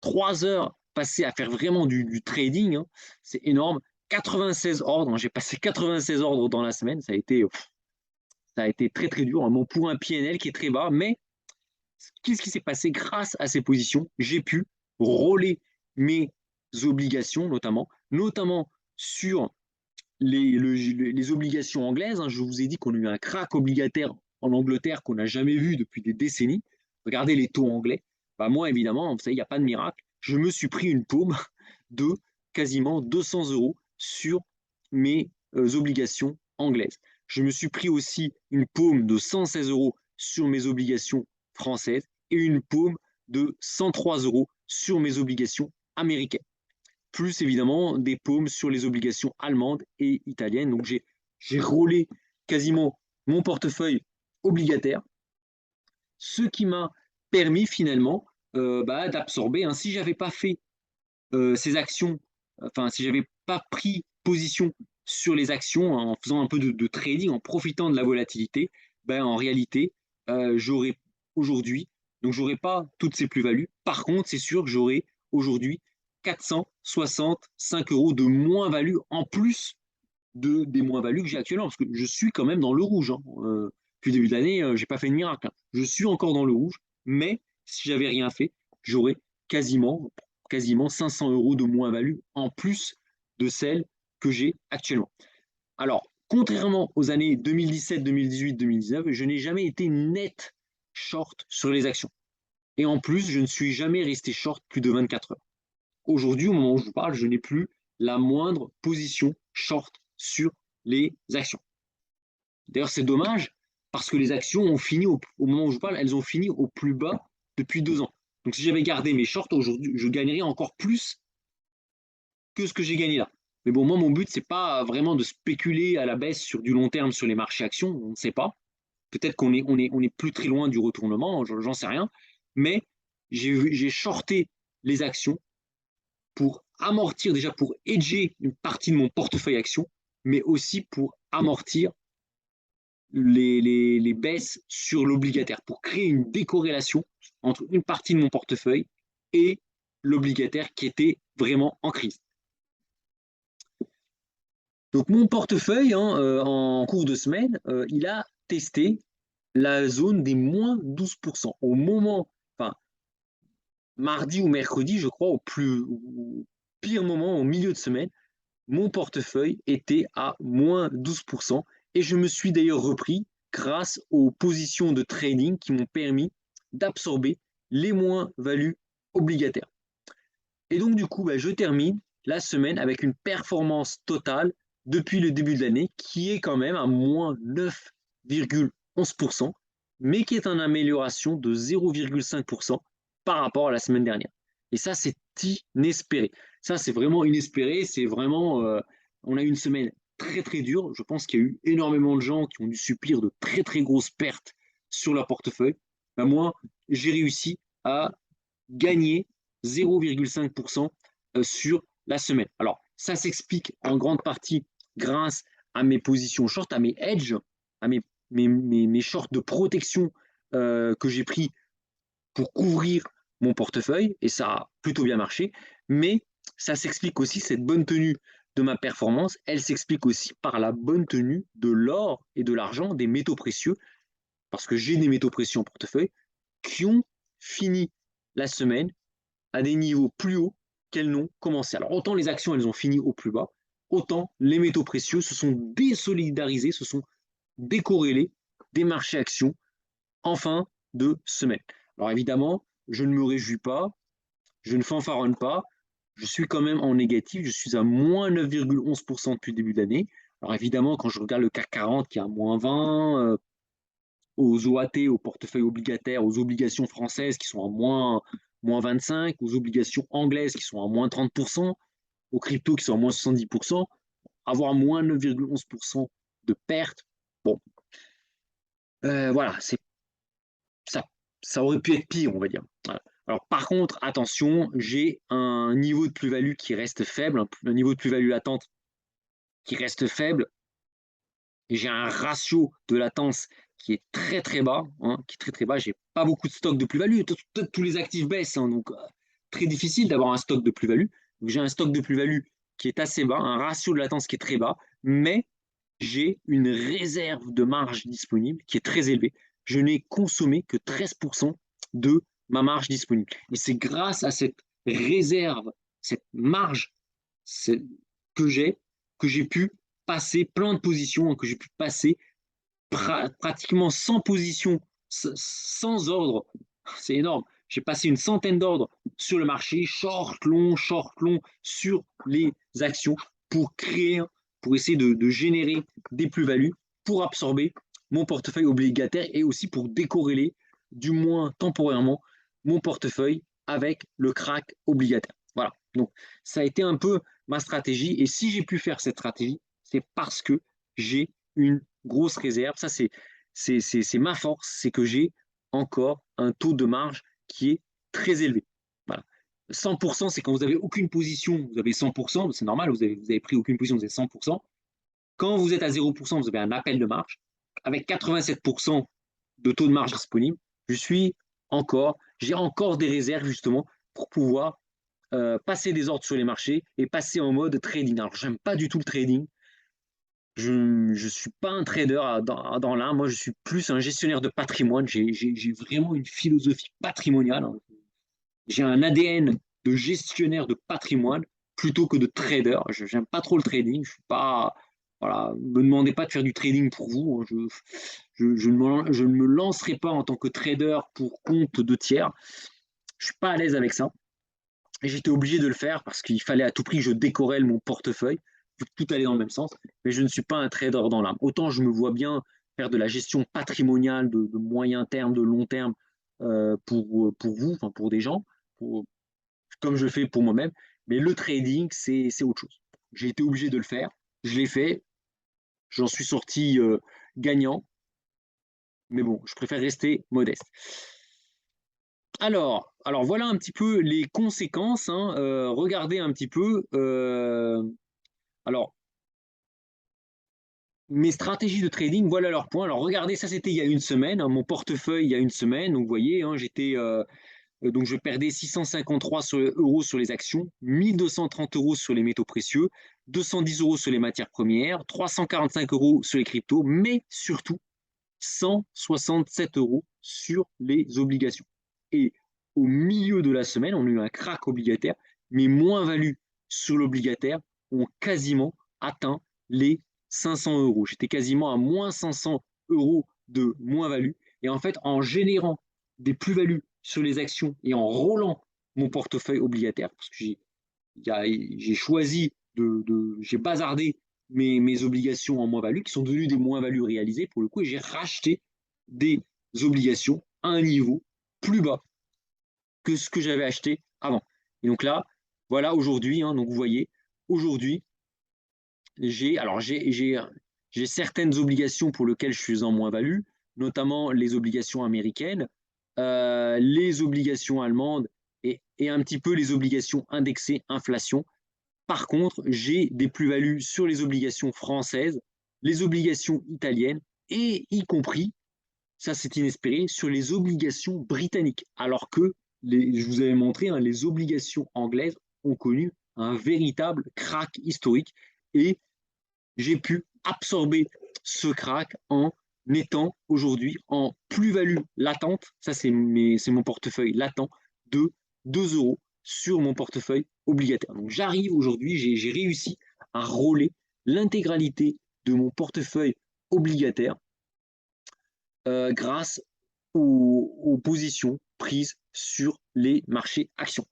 3 heures passées à faire vraiment du trading, hein, c'est énorme. 96 ordres, hein, j'ai passé 96 ordres dans la semaine. Ça a été très très dur, hein, pour un PNL qui est très bas, mais qu'est-ce qui s'est passé grâce à ces positions? J'ai pu rôler mes obligations, notamment sur les obligations anglaises. Hein. Je vous ai dit qu'on a eu un crack obligataire en Angleterre qu'on n'a jamais vu depuis des décennies. Regardez les taux anglais. Moi, évidemment, vous savez, il n'y a pas de miracle. Je me suis pris une paume de quasiment 200 € sur mes obligations anglaises. Je me suis pris aussi une paume de 116 € sur mes obligations françaises et une paume de 103 € sur mes obligations américaines. Plus évidemment des paumes sur les obligations allemandes et italiennes. Donc j'ai rôlé quasiment mon portefeuille obligataire, ce qui m'a permis finalement d'absorber. Hein, si j'avais pas fait ces actions, enfin si j'avais pas pris position sur les actions, hein, en faisant un peu de trading, en profitant de la volatilité, en réalité, j'aurais aujourd'hui, donc j'aurais pas toutes ces plus-values. Par contre, c'est sûr que j'aurais aujourd'hui 465 € de moins-value en plus des moins-values que j'ai actuellement, parce que je suis quand même dans le rouge. Hein. Depuis le début de l'année, je n'ai pas fait de miracle. Hein. Je suis encore dans le rouge, mais si j'avais rien fait, j'aurais quasiment 500 € de moins-value en plus de celle que j'ai actuellement. Alors, contrairement aux années 2017, 2018, 2019, je n'ai jamais été net short sur les actions. Et en plus, je ne suis jamais resté short plus de 24 heures. Aujourd'hui, au moment où je vous parle, je n'ai plus la moindre position short sur les actions. D'ailleurs, c'est dommage parce que les actions ont fini, au moment où je vous parle, elles ont fini au plus bas depuis 2 ans. Donc si j'avais gardé mes shorts aujourd'hui, je gagnerais encore plus que ce que j'ai gagné là. Mais bon, moi, mon but, c'est pas vraiment de spéculer à la baisse sur du long terme sur les marchés actions, on ne sait pas. Peut-être qu'on est plus très loin du retournement, j'en sais rien. Mais j'ai shorté les actions pour amortir, déjà pour hedger une partie de mon portefeuille action, mais aussi pour amortir les baisses sur l'obligataire, pour créer une décorrélation entre une partie de mon portefeuille et l'obligataire qui était vraiment en crise. Donc mon portefeuille, hein, en cours de semaine, il a testé la zone des moins 12%. Au moment, enfin, mardi ou mercredi, je crois, au pire moment, au milieu de semaine, mon portefeuille était à moins 12% et je me suis d'ailleurs repris grâce aux positions de trading qui m'ont permis d'absorber les moins-values obligataires. Et donc du coup, je termine la semaine avec une performance totale depuis le début de l'année qui est quand même à moins 9,11%. mais qui est en amélioration de 0,5% par rapport à la semaine dernière. Et ça, c'est inespéré. Ça, c'est vraiment inespéré. C'est vraiment, on a eu une semaine très très dure. Je pense qu'il y a eu énormément de gens qui ont dû subir de très très grosses pertes sur leur portefeuille. Ben moi, j'ai réussi à gagner 0,5% sur la semaine. Alors, ça s'explique en grande partie grâce à mes positions short, à mes hedges, à mes shorts de protection que j'ai pris pour couvrir mon portefeuille, et ça a plutôt bien marché. Mais ça s'explique aussi, cette bonne tenue de ma performance, elle s'explique aussi par la bonne tenue de l'or et de l'argent, des métaux précieux, parce que j'ai des métaux précieux en portefeuille, qui ont fini la semaine à des niveaux plus hauts qu'elles n'ont commencé. Alors autant les actions, elles ont fini au plus bas, autant les métaux précieux se sont désolidarisés, se sont décorrélés des marchés actions en fin de semaine. Alors évidemment, je ne me réjouis pas, je ne fanfaronne pas, je suis quand même en négatif, je suis à moins 9,11% depuis le début de l'année. Alors évidemment, quand je regarde le CAC 40 qui est à moins 20, aux OAT, aux portefeuilles obligataires, aux obligations françaises qui sont à moins 25, aux obligations anglaises qui sont à moins 30%, aux cryptos qui sont à moins 70%, avoir moins 9,11% de pertes, bon, voilà, ça, ça aurait pu être pire, on va dire. Voilà. Alors, par contre, attention, j'ai un niveau de plus-value qui reste faible, un niveau de plus-value latente qui reste faible, et j'ai un ratio de latence qui est très très bas, hein, qui est très très bas. J'ai pas beaucoup de stock de plus-value. Tous les actifs baissent, hein, donc très difficile d'avoir un stock de plus-value. Donc j'ai un stock de plus-value qui est assez bas, un ratio de latence qui est très bas, mais j'ai une réserve de marge disponible qui est très élevée. Je n'ai consommé que 13% de ma marge disponible. Et c'est grâce à cette réserve, cette marge que j'ai pu passer plein de positions, que j'ai pu passer pratiquement 100 positions sans ordre. C'est énorme. J'ai passé une centaine d'ordres sur le marché, short, long, sur les actions pour créer, pour essayer de générer des plus-values, pour absorber mon portefeuille obligataire et aussi pour décorréler, du moins temporairement, mon portefeuille avec le crack obligataire. Voilà. Donc, ça a été un peu ma stratégie. Et si j'ai pu faire cette stratégie, c'est parce que j'ai une grosse réserve. Ça, c'est ma force, c'est que j'ai encore un taux de marge qui est très élevé. Voilà. 100%, c'est quand vous n'avez aucune position, vous avez 100%, c'est normal, vous avez pris aucune position, vous avez 100%. Quand vous êtes à 0%, vous avez un appel de marge. Avec 87% de taux de marge disponible, j'ai encore des réserves justement pour pouvoir passer des ordres sur les marchés et passer en mode trading. Alors, j'aime pas du tout le trading. Je ne suis pas un trader dans l'art. Moi, je suis plus un gestionnaire de patrimoine. J'ai vraiment une philosophie patrimoniale, hein. J'ai un ADN de gestionnaire de patrimoine plutôt que de trader. Je n'aime pas trop le trading. Je suis pas, voilà, me demandez pas de faire du trading pour vous, hein. Je ne me lancerai pas en tant que trader pour compte de tiers. Je suis pas à l'aise avec ça. Et j'étais obligé de le faire parce qu'il fallait à tout prix que je décorrèle mon portefeuille, vu que tout allait dans le même sens. Mais je ne suis pas un trader dans l'âme. Autant je me vois bien faire de la gestion patrimoniale de moyen terme, de long terme pour vous, enfin pour des gens, pour, comme je fais pour moi-même. Mais le trading, c'est autre chose. J'ai été obligé de le faire. Je l'ai fait. J'en suis sorti gagnant. Mais bon, je préfère rester modeste. Alors voilà un petit peu les conséquences, hein. Regardez un petit peu. Alors, mes stratégies de trading, voilà leurs points. Alors, regardez, ça c'était il y a une semaine, hein, mon portefeuille il y a une semaine. Donc, vous voyez, hein, donc je perdais 653 euros sur les actions, 1230 euros sur les métaux précieux, 210 euros sur les matières premières, 345 euros sur les cryptos, mais surtout 167 euros sur les obligations. Et au milieu de la semaine, on a eu un crack obligataire, mes moins-values sur l'obligataire ont quasiment atteint les 500 euros. J'étais quasiment à moins 500 euros de moins-value. Et en fait, en générant des plus-values sur les actions et en roulant mon portefeuille obligataire, parce que j'ai choisi j'ai bazardé mes obligations en moins-value, qui sont devenues des moins-values réalisées pour le coup, et j'ai racheté des obligations à un niveau plus bas que ce que j'avais acheté avant. Et donc là, voilà aujourd'hui, hein, donc vous voyez, aujourd'hui, j'ai certaines obligations pour lesquelles je suis en moins-value, notamment les obligations américaines, les obligations allemandes et un petit peu les obligations indexées inflation. Par contre, j'ai des plus-values sur les obligations françaises, les obligations italiennes et y compris, ça c'est inespéré, sur les obligations britanniques. Alors que, je vous avais montré, hein, les obligations anglaises ont connu un véritable crack historique et j'ai pu absorber ce crack en étant aujourd'hui en plus-value latente, ça c'est mon portefeuille latent, de 2 euros sur mon portefeuille obligataire. Donc j'arrive aujourd'hui, j'ai réussi à rôler l'intégralité de mon portefeuille obligataire grâce aux positions prises sur les marchés actions.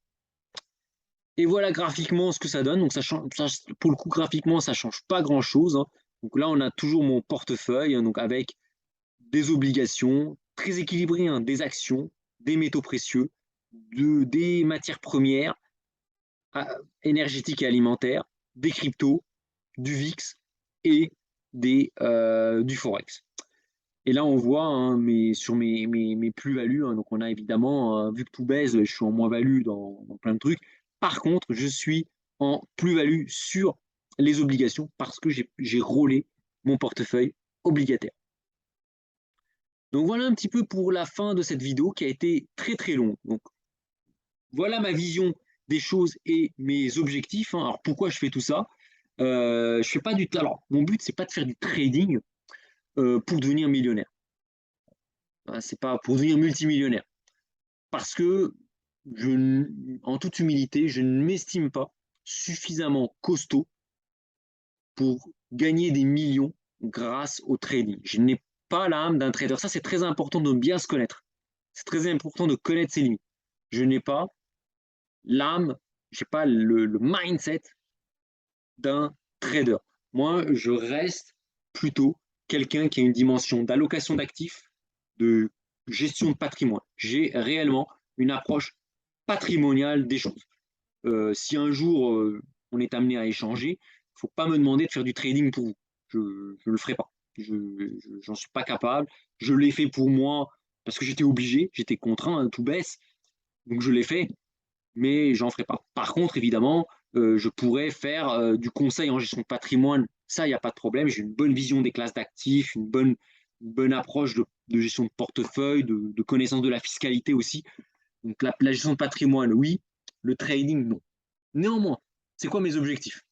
Et voilà graphiquement ce que ça donne. Donc ça change, pour le coup, graphiquement, ça ne change pas grand-chose, hein. Donc là, on a toujours mon portefeuille, hein, donc avec des obligations très équilibrées, hein, des actions, des métaux précieux, des matières premières énergétiques et alimentaires, des cryptos, du VIX et du Forex. Et là, on voit, hein, sur mes plus-values, hein, donc on a évidemment, vu que tout baisse, je suis en moins-value dans plein de trucs. Par contre, je suis en plus-value sur les obligations parce que j'ai rôlé mon portefeuille obligataire. Donc voilà un petit peu pour la fin de cette vidéo qui a été très très longue. Donc voilà ma vision des choses et mes objectifs, hein. Alors pourquoi je fais tout ça? Je fais pas alors mon but c'est pas de faire du trading pour devenir millionnaire. C'est pas pour devenir multimillionnaire. Parce que, en toute humilité, je ne m'estime pas suffisamment costaud pour gagner des millions grâce au trading. Je n'ai pas l'âme d'un trader. Ça, c'est très important de bien se connaître. C'est très important de connaître ses limites. Je n'ai pas l'âme, je n'ai pas le mindset d'un trader. Moi, je reste plutôt quelqu'un qui a une dimension d'allocation d'actifs, de gestion de patrimoine. J'ai réellement une approche patrimoniale des choses. Si un jour on est amené à échanger, il ne faut pas me demander de faire du trading pour vous. Je ne le ferai pas. J'en suis pas capable. Je l'ai fait pour moi parce que j'étais obligé, j'étais contraint, hein, tout baisse. Donc je l'ai fait, mais j'en ferai pas. Par contre, évidemment, je pourrais faire du conseil en gestion de patrimoine. Ça, il n'y a pas de problème. J'ai une bonne vision des classes d'actifs, une bonne approche de gestion de portefeuille, de connaissance de la fiscalité aussi. Donc la gestion de patrimoine, oui. Le trading, non. Néanmoins, c'est quoi mes objectifs?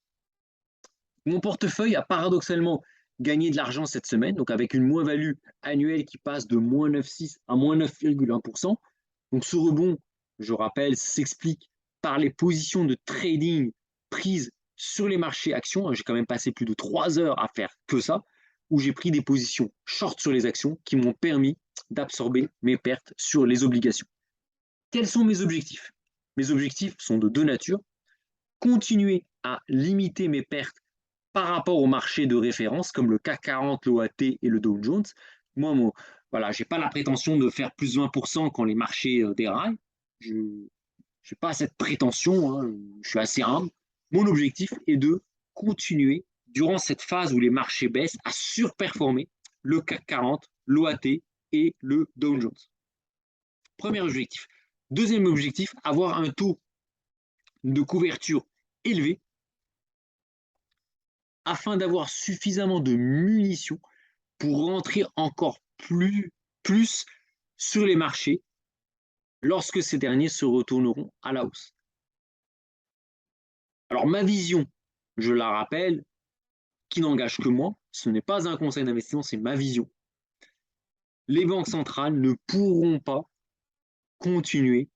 Mon portefeuille a paradoxalement gagné de l'argent cette semaine, donc avec une moins-value annuelle qui passe de moins 9,6 à moins 9,1%. Donc ce rebond, je rappelle, s'explique par les positions de trading prises sur les marchés actions. J'ai quand même passé plus de 3 heures à faire que ça, où j'ai pris des positions short sur les actions qui m'ont permis d'absorber mes pertes sur les obligations. Quels sont mes objectifs? Mes objectifs sont de deux natures. Continuer à limiter mes pertes par rapport au marché de référence, comme le CAC 40, l'OAT et le Dow Jones. Moi, voilà, je n'ai pas la prétention de faire plus de 20% quand les marchés déraillent. Je n'ai pas cette prétention, hein, je suis assez humble. Mon objectif est de continuer, durant cette phase où les marchés baissent, à surperformer le CAC 40, l'OAT et le Dow Jones. Premier objectif. Deuxième objectif, avoir un taux de couverture élevé afin d'avoir suffisamment de munitions pour rentrer encore plus sur les marchés lorsque ces derniers se retourneront à la hausse. Alors ma vision, je la rappelle, qui n'engage que moi, ce n'est pas un conseil d'investissement, c'est ma vision. Les banques centrales ne pourront pas continuer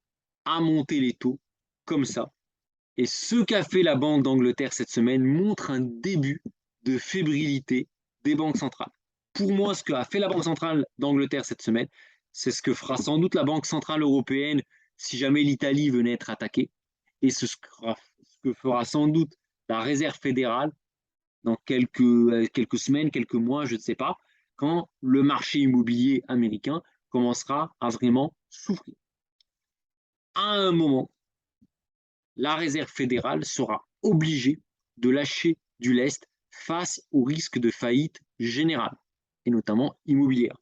à monter les taux comme ça. Et ce qu'a fait la Banque d'Angleterre cette semaine montre un début de fébrilité des banques centrales. Pour moi, ce qu'a fait la Banque centrale d'Angleterre cette semaine, c'est ce que fera sans doute la Banque centrale européenne si jamais l'Italie venait être attaquée. Et ce que fera sans doute la Réserve fédérale dans quelques semaines, quelques mois, je ne sais pas, quand le marché immobilier américain commencera à vraiment souffrir. À un moment, la Réserve fédérale sera obligée de lâcher du lest face au risque de faillite générale, et notamment immobilière.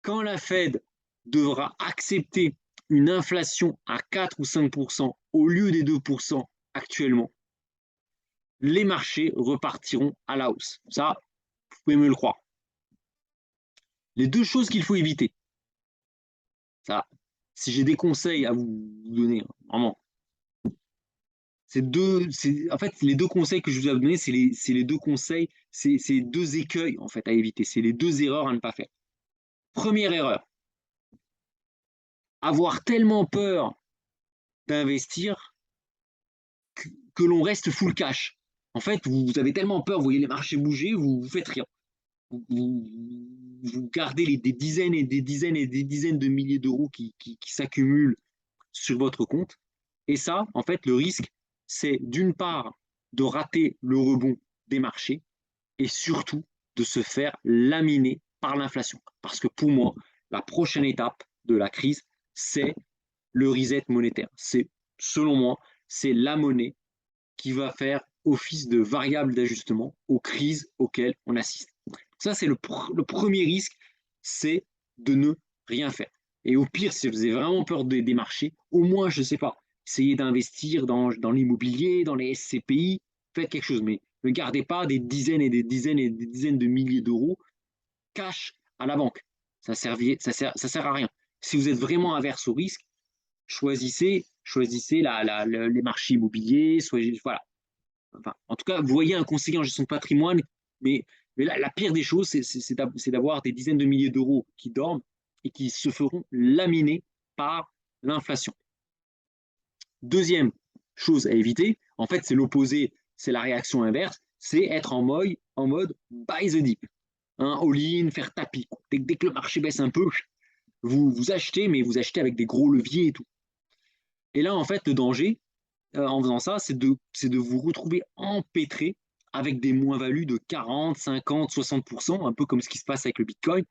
Quand la Fed devra accepter une inflation à 4 ou 5% au lieu des 2% actuellement, les marchés repartiront à la hausse. Ça, vous pouvez me le croire. Les deux choses qu'il faut éviter, ça, si j'ai des conseils à vous donner, vraiment, en fait, les deux conseils que je vous ai donnés, c'est les deux conseils, c'est deux écueils en fait à éviter, c'est les deux erreurs à ne pas faire. Première erreur, avoir tellement peur d'investir que l'on reste full cash. En fait, vous avez tellement peur, vous voyez les marchés bouger, vous ne faites rien. Vous gardez des dizaines et des dizaines et des dizaines de milliers d'euros qui s'accumulent sur votre compte. Et ça, en fait, le risque, c'est d'une part de rater le rebond des marchés et surtout de se faire laminer par l'inflation. Parce que pour moi, la prochaine étape de la crise, c'est le reset monétaire. C'est, selon moi, c'est la monnaie qui va faire office de variable d'ajustement aux crises auxquelles on assiste. Ça, c'est le premier risque, c'est de ne rien faire. Et au pire, si vous avez vraiment peur des marchés, au moins, je ne sais pas, essayez d'investir dans l'immobilier, dans les SCPI, faites quelque chose, mais ne gardez pas des dizaines et des dizaines et des dizaines de milliers d'euros cash à la banque. Ça sert à rien. Si vous êtes vraiment averse au risque, choisissez les marchés immobiliers, voilà. Enfin, en tout cas, vous voyez un conseiller en gestion de patrimoine, mais la pire des choses, c'est d'avoir des dizaines de milliers d'euros qui dorment et qui se feront laminer par l'inflation. Deuxième chose à éviter, en fait, c'est l'opposé, c'est la réaction inverse, c'est être en mode buy the dip. Hein, all-in, faire tapis. Dès que le marché baisse un peu, vous achetez, mais vous achetez avec des gros leviers et tout. Et là, en fait, le danger, en faisant ça, c'est de vous retrouver empêtré avec des moins-values de 40, 50, 60%, un peu comme ce qui se passe avec le Bitcoin,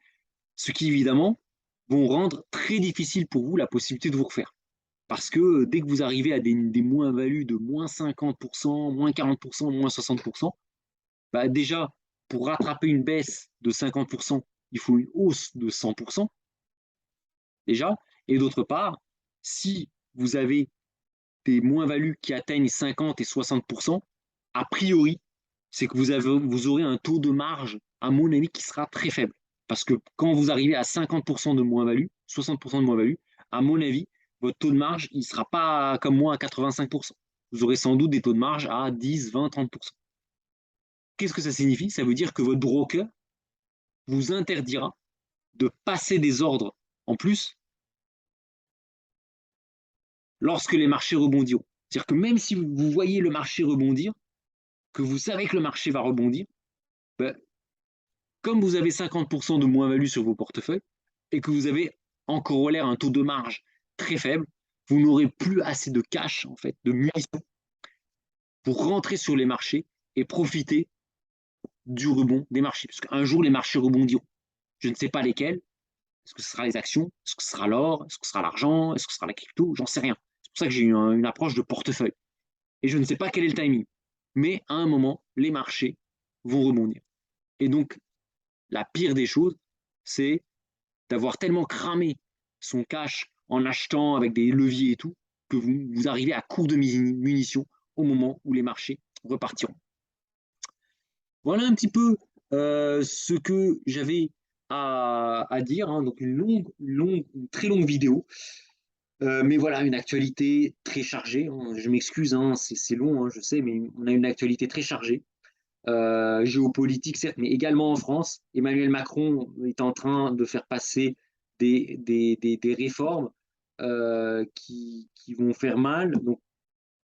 ce qui évidemment vont rendre très difficile pour vous la possibilité de vous refaire. Parce que dès que vous arrivez à des moins-values de moins 50%, moins 40%, moins 60%, bah déjà, pour rattraper une baisse de 50%, il faut une hausse de 100%, déjà. Et d'autre part, si vous avez des moins-values qui atteignent 50 et 60%, a priori, c'est que vous aurez un taux de marge, à mon avis, qui sera très faible. Parce que quand vous arrivez à 50% de moins-value, 60% de moins-value, à mon avis, votre taux de marge, il ne sera pas comme moi à 85%. Vous aurez sans doute des taux de marge à 10, 20, 30%. Qu'est-ce que ça signifie? Ça veut dire que votre broker vous interdira de passer des ordres en plus lorsque les marchés rebondiront. C'est-à-dire que même si vous voyez le marché rebondir, que vous savez que le marché va rebondir, ben, comme vous avez 50% de moins-value sur vos portefeuilles et que vous avez en corollaire un taux de marge très faible, vous n'aurez plus assez de cash, en fait, de munitions pour rentrer sur les marchés et profiter du rebond des marchés. Parce qu'un jour, les marchés rebondiront. Je ne sais pas lesquels. Est-ce que ce sera les actions? Est-ce que ce sera l'or? Est-ce que ce sera l'argent? Est-ce que ce sera la crypto? J'en sais rien. C'est pour ça que j'ai une approche de portefeuille. Et je ne sais pas quel est le timing. Mais à un moment, les marchés vont rebondir. Et donc, la pire des choses, c'est d'avoir tellement cramé son cash en achetant avec des leviers et tout, que vous arrivez à court de munitions au moment où les marchés repartiront. Voilà un petit peu ce que j'avais à dire. Hein. Donc une très longue vidéo. Mais voilà, une actualité très chargée. Hein. Je m'excuse, hein, c'est long, hein, je sais, mais on a une actualité très chargée. Géopolitique, certes, mais également en France. Emmanuel Macron est en train de faire passer des réformes qui vont faire mal. Donc,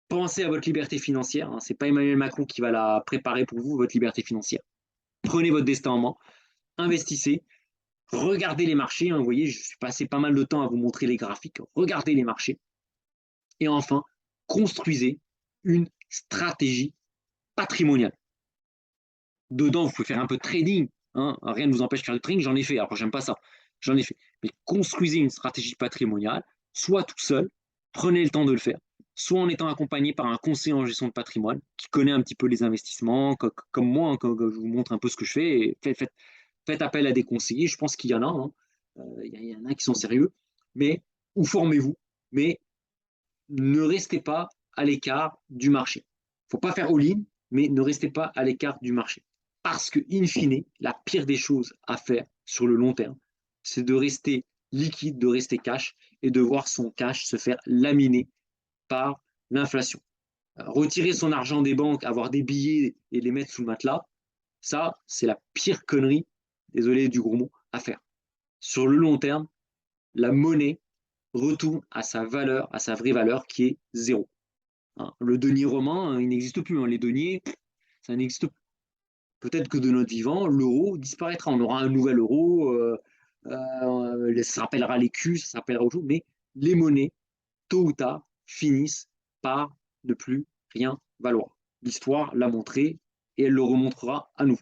pensez à votre liberté financière. Hein. Ce n'est pas Emmanuel Macron qui va la préparer pour vous, votre liberté financière. Prenez votre destin en main, investissez, regardez les marchés. Hein. Vous voyez, je suis passé pas mal de temps à vous montrer les graphiques. Regardez les marchés. Et enfin, construisez une stratégie patrimoniale. Dedans, vous pouvez faire un peu de trading. Hein. Rien ne vous empêche de faire du trading, j'en ai fait, alors j'aime pas ça. j'en ai fait. Mais construisez une stratégie patrimoniale, soit tout seul, prenez le temps de le faire, soit en étant accompagné par un conseiller en gestion de patrimoine qui connaît un petit peu les investissements, comme moi, hein, quand je vous montre un peu ce que je fais, et faites appel à des conseillers, je pense qu'il y en a, hein. Il y en a qui sont sérieux, mais ou formez-vous, mais ne restez pas à l'écart du marché. Il ne faut pas faire all-in, mais ne restez pas à l'écart du marché. Parce que, in fine, la pire des choses à faire sur le long terme, c'est de rester liquide, de rester cash et de voir son cash se faire laminer par l'inflation. Retirer son argent des banques, avoir des billets et les mettre sous le matelas, ça, c'est la pire connerie, désolé du gros mot, à faire. Sur le long terme, la monnaie retourne à sa valeur, à sa vraie valeur qui est zéro. Hein, le denier romain, il n'existe plus. Hein. Les deniers, ça n'existe plus. Peut-être que de notre vivant, l'euro disparaîtra. On aura un nouvel euro, ça se rappellera l'écu, ça se rappellera autre chose, mais les monnaies, tôt ou tard, finissent par ne plus rien valoir. L'histoire l'a montré et elle le remontrera à nouveau.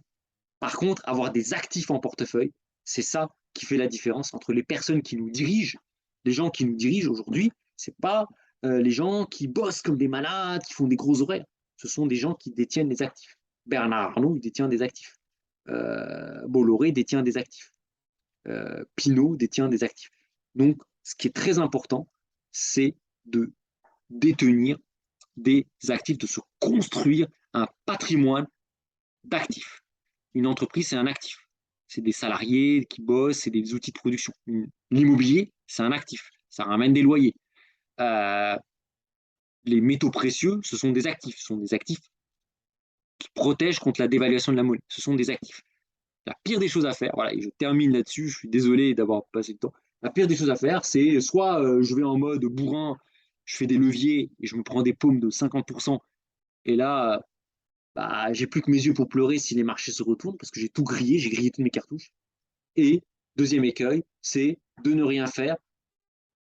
Par contre, avoir des actifs en portefeuille, c'est ça qui fait la différence entre les personnes qui nous dirigent. Les gens qui nous dirigent aujourd'hui, c'est pas les gens qui bossent comme des malades, qui font des gros horaires. Ce sont des gens qui détiennent les actifs. Bernard Arnault détient des actifs. Bolloré détient des actifs. Pinault détient des actifs. Donc, ce qui est très important, c'est de détenir des actifs, de se construire un patrimoine d'actifs. Une entreprise, c'est un actif. C'est des salariés qui bossent, c'est des outils de production. L'immobilier, c'est un actif. Ça ramène des loyers. Euh, les métaux précieux, ce sont des actifs. Ce sont des actifs qui protègent contre la dévaluation de la monnaie. Ce sont des actifs. La pire des choses à faire, voilà, et je termine là-dessus, je suis désolé d'avoir passé le temps. La pire des choses à faire, c'est soit je vais en mode bourrin, je fais des leviers et je me prends des paumes de 50%, et là, bah, j'ai plus que mes yeux pour pleurer si les marchés se retournent, parce que j'ai tout grillé, j'ai grillé toutes mes cartouches. Et deuxième écueil, c'est de ne rien faire,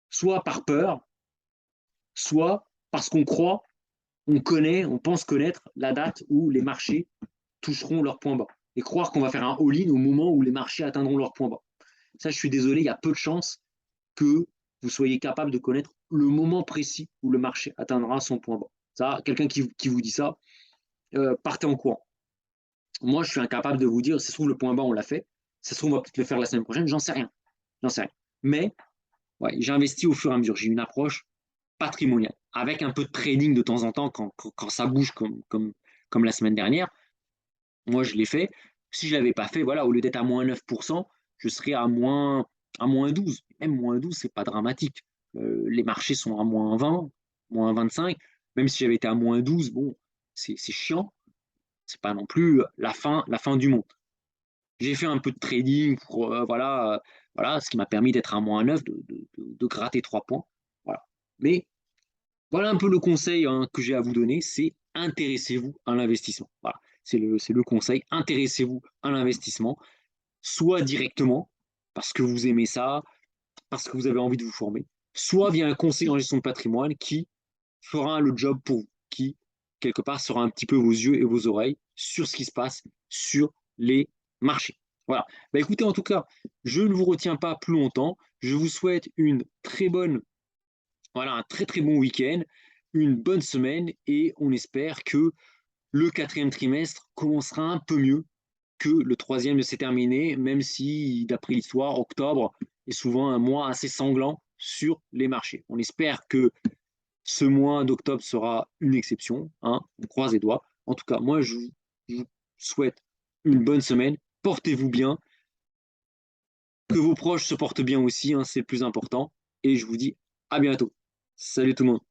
soit par peur, soit parce qu'on croit, on connaît, on pense connaître la date où les marchés toucheront leur point bas. Et croire qu'on va faire un all-in au moment où les marchés atteindront leur point bas. Ça, je suis désolé, il y a peu de chances que vous soyez capable de connaître le moment précis où le marché atteindra son point bas. Ça, quelqu'un qui vous dit ça, partez en courant. Moi, je suis incapable de vous dire, si ça se trouve, le point bas, on l'a fait. Si ça se trouve, on va peut-être le faire la semaine prochaine, j'en sais rien. J'en sais rien. Mais ouais, j'ai investi au fur et à mesure. J'ai une approche patrimoniale, avec un peu de trading de temps en temps quand ça bouge comme la semaine dernière. Moi, je l'ai fait. Si je ne l'avais pas fait, voilà, au lieu d'être à moins 9%, je serais à moins 12. Même moins 12, c'est pas dramatique. Les marchés sont à moins 20, moins 25. Même si j'avais été à moins 12, bon, c'est chiant. C'est pas non plus la fin du monde. J'ai fait un peu de trading pour, voilà, ce qui m'a permis d'être à moins 9, de gratter 3 points. Voilà. Mais voilà un peu le conseil hein, que j'ai à vous donner, c'est intéressez-vous à l'investissement. Voilà. C'est le conseil, intéressez-vous à l'investissement, soit directement, parce que vous aimez ça, parce que vous avez envie de vous former, soit via un conseiller en gestion de patrimoine qui fera le job pour vous, qui, quelque part, sera un petit peu vos yeux et vos oreilles sur ce qui se passe sur les marchés. Voilà. Bah, écoutez, en tout cas, je ne vous retiens pas plus longtemps. Je vous souhaite une très bonne, voilà, un très très bon week-end, une bonne semaine et on espère que le quatrième trimestre commencera un peu mieux que le troisième ne s'est terminé, même si, d'après l'histoire, octobre est souvent un mois assez sanglant sur les marchés. On espère que ce mois d'octobre sera une exception, hein, on croise les doigts. En tout cas, moi, je vous souhaite une bonne semaine. Portez-vous bien, que vos proches se portent bien aussi, hein, c'est le plus important. Et je vous dis à bientôt. Salut tout le monde.